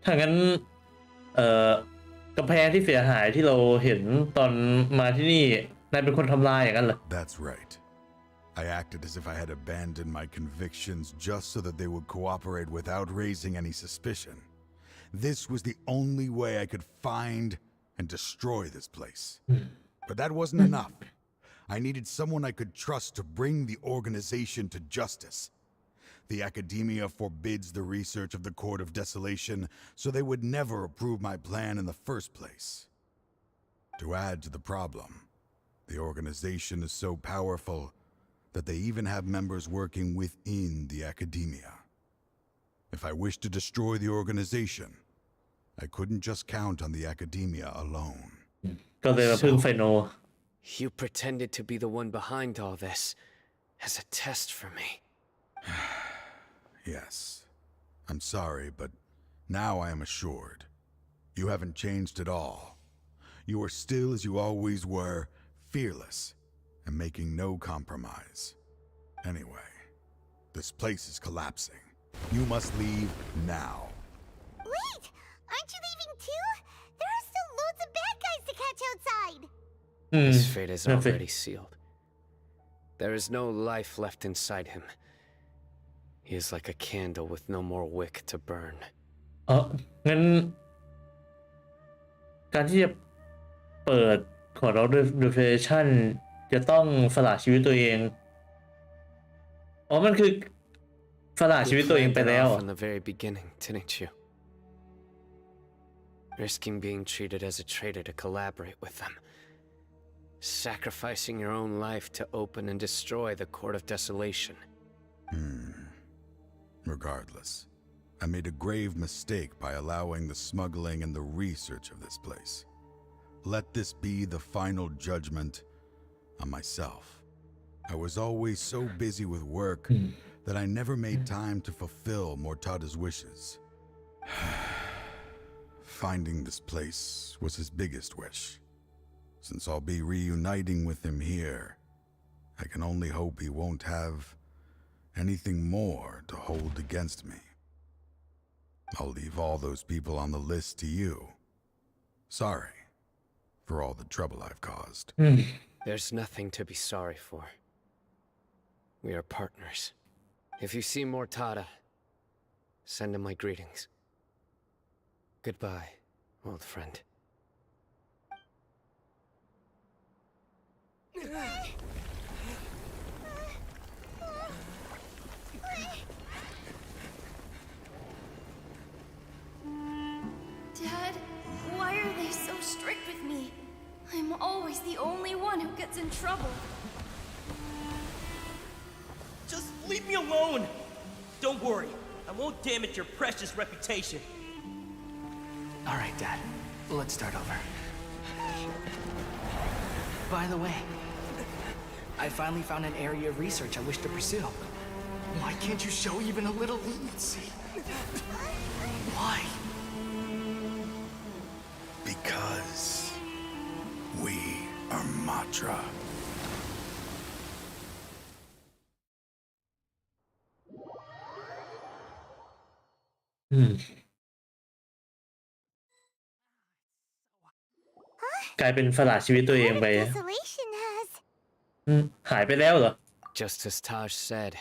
ถ้างั้นกำแพงที่เสียหายที่เราเห็นตอนมาที่นี่นายเป็นคนทำลายอย่างนั้นเหรอ That's right. I acted as if I had abandoned my convictions just so that they would cooperate without raising any suspicion. This was the only way I could find and destroy this place. But that wasn't enough. I needed someone I could trust to bring the organization to justice. The Academia forbids the research of the Court of Desolation, so they would never approve my plan in the first place. To add to the problem, the organization is so powerful that they even have members working within the Academia. If I wished to destroy the organization, I couldn't just count on the Academia alone. ก็เลยมาพึ่งไฟโน You pretended to be the one behind all this as a test for me. Yes. I'm sorry, but now I am assured. You haven't changed at all. You are still as you always were, fearless, and making no compromise. Anyway, this place is collapsing. You must leave now. Wait! Aren't you leaving too? There are still loads of bad guys to catch outside! His fate is already sealed. There is no life left inside him. He is like a candle with no more wick to burn. งั้นการที่จะเปิดของเราด้วย depression จะต้องสละชีวิตตัวเองมันคือสละชีวิตตัวเองไปแล้ว From the very beginning, didn't you? Risking being treated as a traitor to collaborate with them. Sacrificing your own life to open and destroy the Court of Desolation. Regardless, I made a grave mistake by allowing the smuggling and the research of this place. Let this be the final judgment on myself. I was always so busy with work that I never made time to fulfill Mortada's wishes. Finding this place was his biggest wish. Since I'll be reuniting with him here, I can only hope he won't have anything more to hold against me. I'll leave all those people on the list to you. Sorry for all the trouble I've caused. There's nothing to be sorry for. We are partners. If you see Mortada, send him my greetings. Goodbye, old friend. Dad, why are they so strict with me? I'm always the only one who gets in trouble. Just leave me alone! Don't worry, I won't damage your precious reputation. Alright, Dad. Let's start over. By the way, I finally found an area of research I wish to pursue. Why can't you show even a little leniency? Why? Because we are Matra. Hmm. กลายเป็นสละชีวิตตัวเองไป Desolation has หายไปแล้วเหรอ Just as Taj said,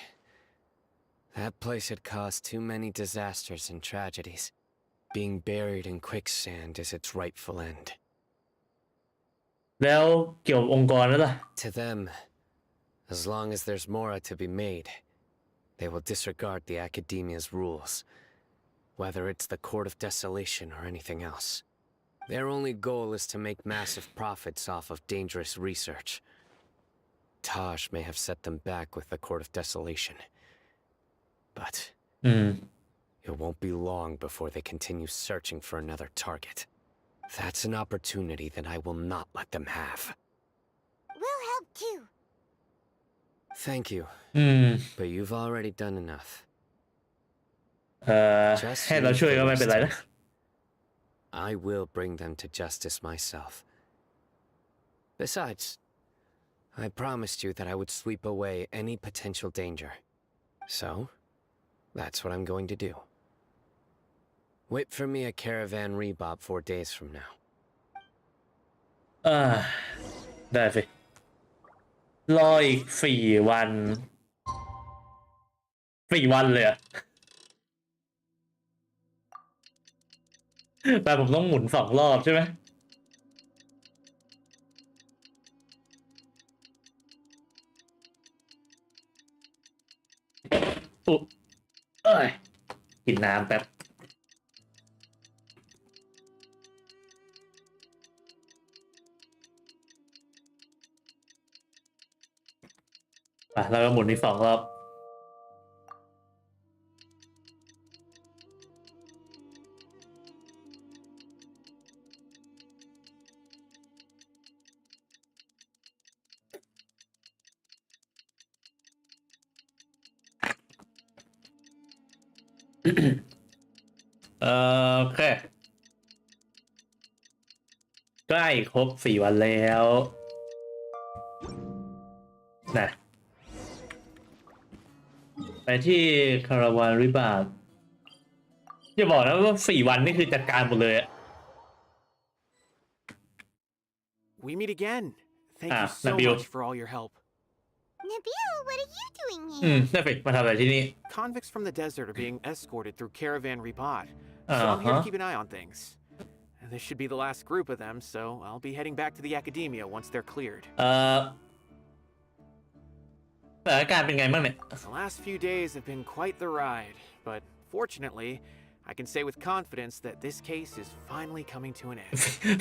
that place had caused too many disasters and tragedies. Being buried in quicksand is its rightful end. แล้วเกี่ยวกับองค์กรแล้วล่ะ To them, as long as there's more to be made, they will disregard the Academia's rules, whether it's the Court of Desolation or anything else. Their only goal is to make massive profits off of dangerous research. Taj may have set them back with the Court of Desolation, but it won't be long before they continue searching for another target. That's an opportunity that I will not let them have. We'll help too. Thank you, but you've already done enough. ให้เราช่วยก็ไม่เป็นไรนะ I will bring them to justice myself. Besides, I promised you that I would sweep away any potential danger. So, that's what I'm going to do. Wait for me at Caravan Rebop 4 days from now. ได้สิ รออีก4 วัน 4 วันเลยอะแต่ผมต้องหมุน2 รอบใช่ไหมอุ๊บกินน้ำแป๊บแล้วก็หมุนอีก2 รอบ โอเคใกล้ครบ4 วันแล้ว นะไปที่คาราวานริบาร์อย่าบอกนะว่า4 วันนี่คือจัดการหมดเลยอะ We meet again. Thank you so much for all your help. Nabil, what are you doing นาบิมาทำอะไรที่นี่ Convicts from the desert are being escorted through Caravan Ribad, so I'm here to keep an eye on things. And this should be the last group of them, so I'll be heading back to the academia once they're cleared. สถานการณ์เป็นไงบ้างเนี่ย The last few days have been quite the ride, but fortunately, I can say with confidence that this case is finally coming to an end.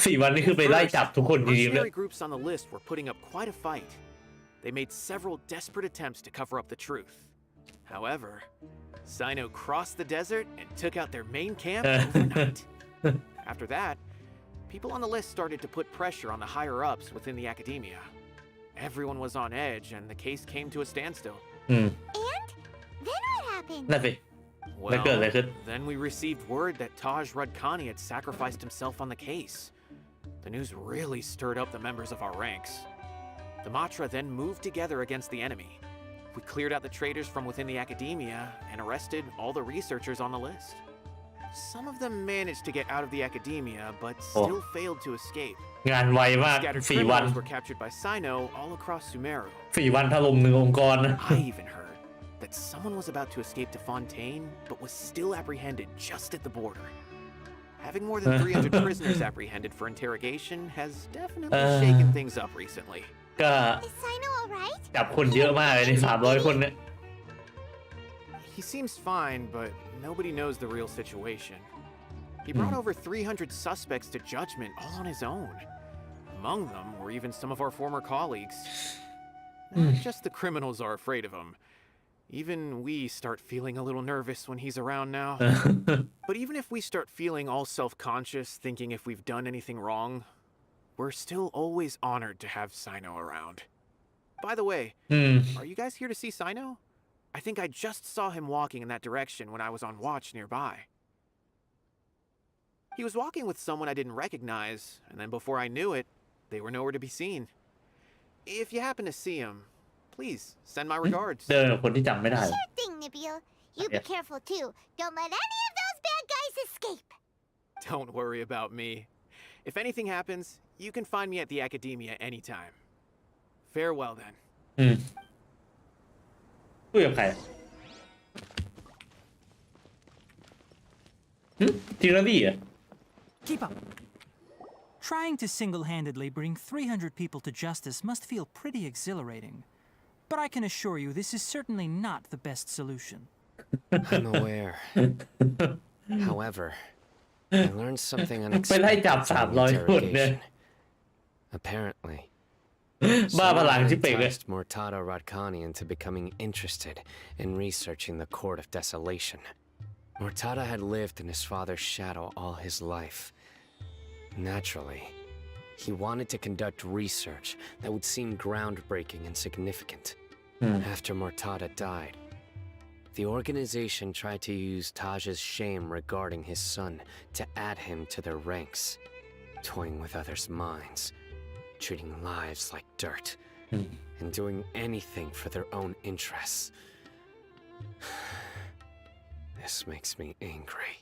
4 วันนี่คือไปไล่จับทุกคนจริงๆเลย Mercenary groups on the list were putting up quite a fight. They made several desperate attempts to cover up the truth. However, Sino crossed the desert and took out their main camp overnight. After that, people on the list started to put pressure on the higher-ups within the academia. Everyone was on edge, and the case came to a standstill. And? Then what happened? นั่นสิแล้วเกิดอะไรขึ้น Then we received word that Taj Radkani had sacrificed himself on the case. The news really stirred up the members of our ranks. The Matra then moved together against the enemy. We cleared out the traitors from within the academia and arrested all the researchers on the list. Some of them managed to get out of the academia, but still failed to escape. งานไวมาก Scattered 4 วัน criminals were captured by Sino all across Sumeru. 4 วันถล่ม1 องค์กร I even heard that someone was about to escape to Fontaine, but was still apprehended just at the border. Having more than 300 prisoners apprehended for interrogation has definitely shaken things up recently. ก็จับคนเยอะมากเลยใน300 คนเนี่ย He seems fine, but nobody knows the real situation. He brought over 300 suspects to judgment all on his own. Among them were even some of our former colleagues. Not just the criminals are afraid of him. Even we start feeling a little nervous when he's around now. But even if we start feeling all self-conscious, thinking if we've done anything wrong, we're still always honored to have Sino around. By the way, are you guys here to see Sino? I think I just saw him walking in that direction when I was on watch nearby. He was walking with someone I didn't recognize, and then before I knew it, they were nowhere to be seen. If you happen to see him, please send my regards. เจอคนที่จำไม่ได้ Sure thing, Nabil. You be careful too. Don't let any of those bad guys escape. Don't worry about me. If anything happens, you can find me at the academia anytime. Farewell then. คุยกับใครทีละดีอ่ะ Keep up. Trying to single-handedly bring 300 people to justice must feel pretty exhilarating. But I can assure you this is certainly not the best solution. I'm aware. However, I learned something ไปไล่จับ unexpected 300 คนเนี่ย Apparently, บ้าพลังที่เป่งเลย enticed Mortada Radkani into becoming interested in researching the Court of Desolation. Mortada had lived in his father's shadow all his life. Naturally, he wanted to conduct research that would seem groundbreaking and significant. After Mortada died, the organization tried to use Taj's shame regarding his son to add him to their ranks, toying with others' minds, treating lives like dirt, and doing anything for their own interests. This makes me angry.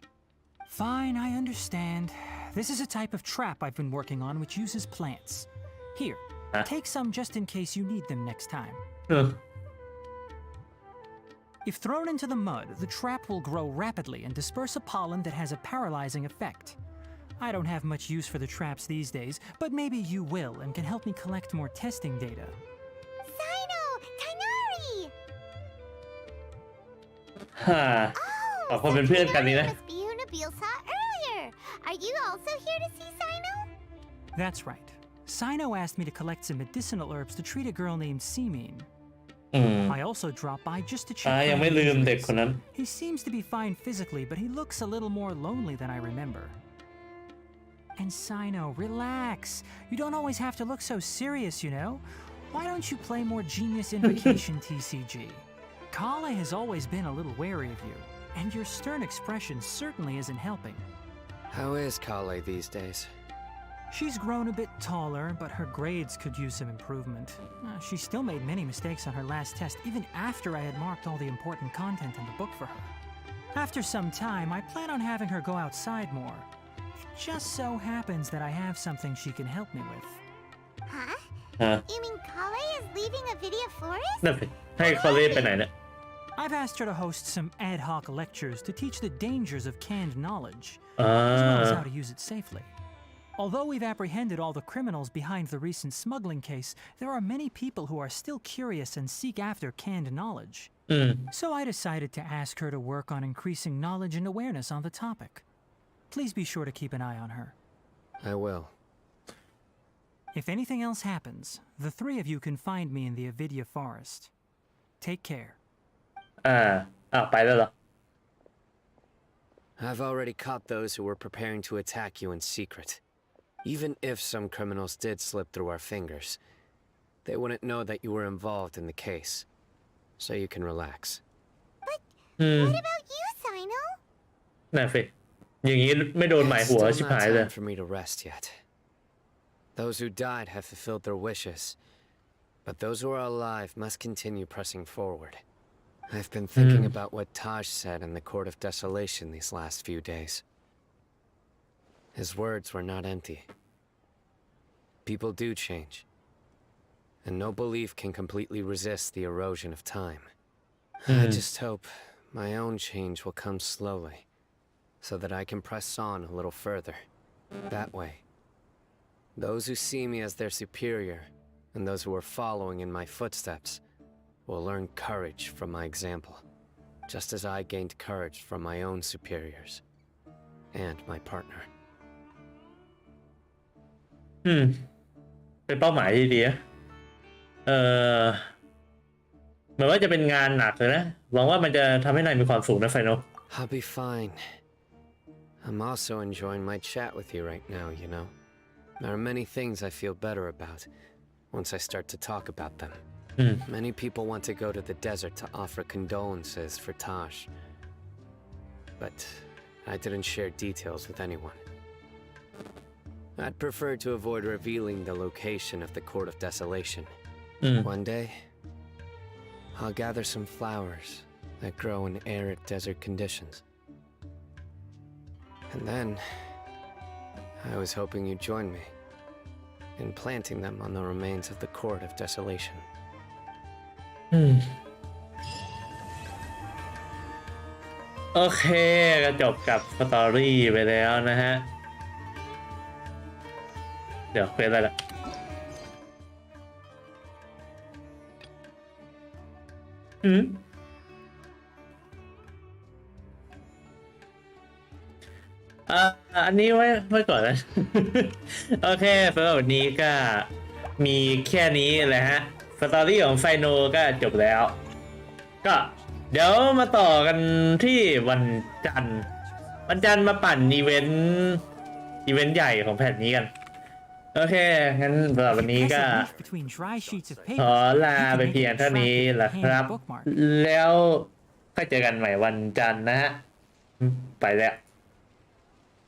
Fine, I understand. This is a type of trap I've been working on which uses plants. Here, take some just in case you need them next time. If thrown into the mud, the trap will grow rapidly and disperse a pollen that has a paralyzing effect. I don't have much use for the traps these days, but maybe you will and can help me collect more testing data. Sino! Tainari! ฮ่าขอบคนเป็นเพื่อนกันนี่นะ Must be who Nabil saw earlier. Are you also here to see Sino? That's right. Sino asked me to collect some medicinal herbs to treat a girl named Seeming. I also dropped by just to check. ยังไม่ลืมเด็กคนนั้น He seems to be fine physically, but he looks a little more lonely than I remember. And Sino, relax. You don't always have to look so serious, you know? Why don't you play more Genius Invocation TCG? Kale has always been a little wary of you, and your stern expression certainly isn't helping. How is Kale these days? She's grown a bit taller, but her grades could use some improvement. She still made many mistakes on her last test, even after I had marked all the important content in the book for her. After some time, I plan on having her go outside more. It just so happens that I have something she can help me with. Huh? You mean Kale is leaving a video forest? นั่นสิให้เขาเล่นไปไหนเนี่ย I've asked her to host some ad hoc lectures to teach the dangers of canned knowledge, as well as how to use it safely. Although we've apprehended all the criminals behind the recent smuggling case, there are many people who are still curious and seek after canned knowledge. So I decided to ask her to work on increasing knowledge and awareness on the topic. Please be sure to keep an eye on her. I will. If anything else happens, the three of you can find me in the Avidya forest. Take care. ไปแล้วเหรอ I've already caught those who were preparing to attack you in secret. Even if some criminals did slip through our fingers, they wouldn't know that you were involved in the case. So you can relax. But what about you, Sino? นั่นสิอย่างนี้ไม่โดนหมายหัว Still ชิบ not หายเลย time for me to rest yet. Those who died have fulfilled their wishes, but those who are alive must continue pressing forward. I've been thinking about what Taj said in the Court of Desolation these last few days. His words were not empty. People do change, and no belief can completely resist the erosion of time. I just hope my own change will come slowly, so that I can press on a little further. That way, those who see me as their superior, and those who are following in my footsteps, will learn courage from my example, just as I gained courage from my own superiors and my partner. เป็นเป้าหมายที่ดีนะเหมือนว่าจะเป็นงานหนักเลยนะหวังว่ามันจะทำให้นายมีความสุขนะไฟโน I'll be fine. I'm also enjoying my chat with you right now, you know. There are many things I feel better about once I start to talk about them. Many people want to go to the desert to offer condolences for Taj, but I didn't share details with anyone. I'd prefer to avoid revealing the location of the Court of Desolation. One day, I'll gather some flowers that grow in arid desert conditions. And then, I was hoping you'd join me in planting them on the remains of the Court of Desolation. โอเคก็จบกับสตอรี่ไปแล้วนะฮะเดี๋ยวเป็นอะไรล่ะอันนี้ไว้ก่อนนะ โอเคสำหรับวันนี้ก็มีแค่นี้แหละฮะสตอรี่ของไฟโนก็จบแล้วก็เดี๋ยวมาต่อกันที่วันจันทร์มาปั่นอีเวนต์ใหญ่ของแผ่นนี้กันโอเคงั้นสำหรับวันนี้ก็ขอลาไปเพียงเท่านี้แหละครับแล้วค่อยเจอกันใหม่วันจันทร์นะฮะไปแล้ว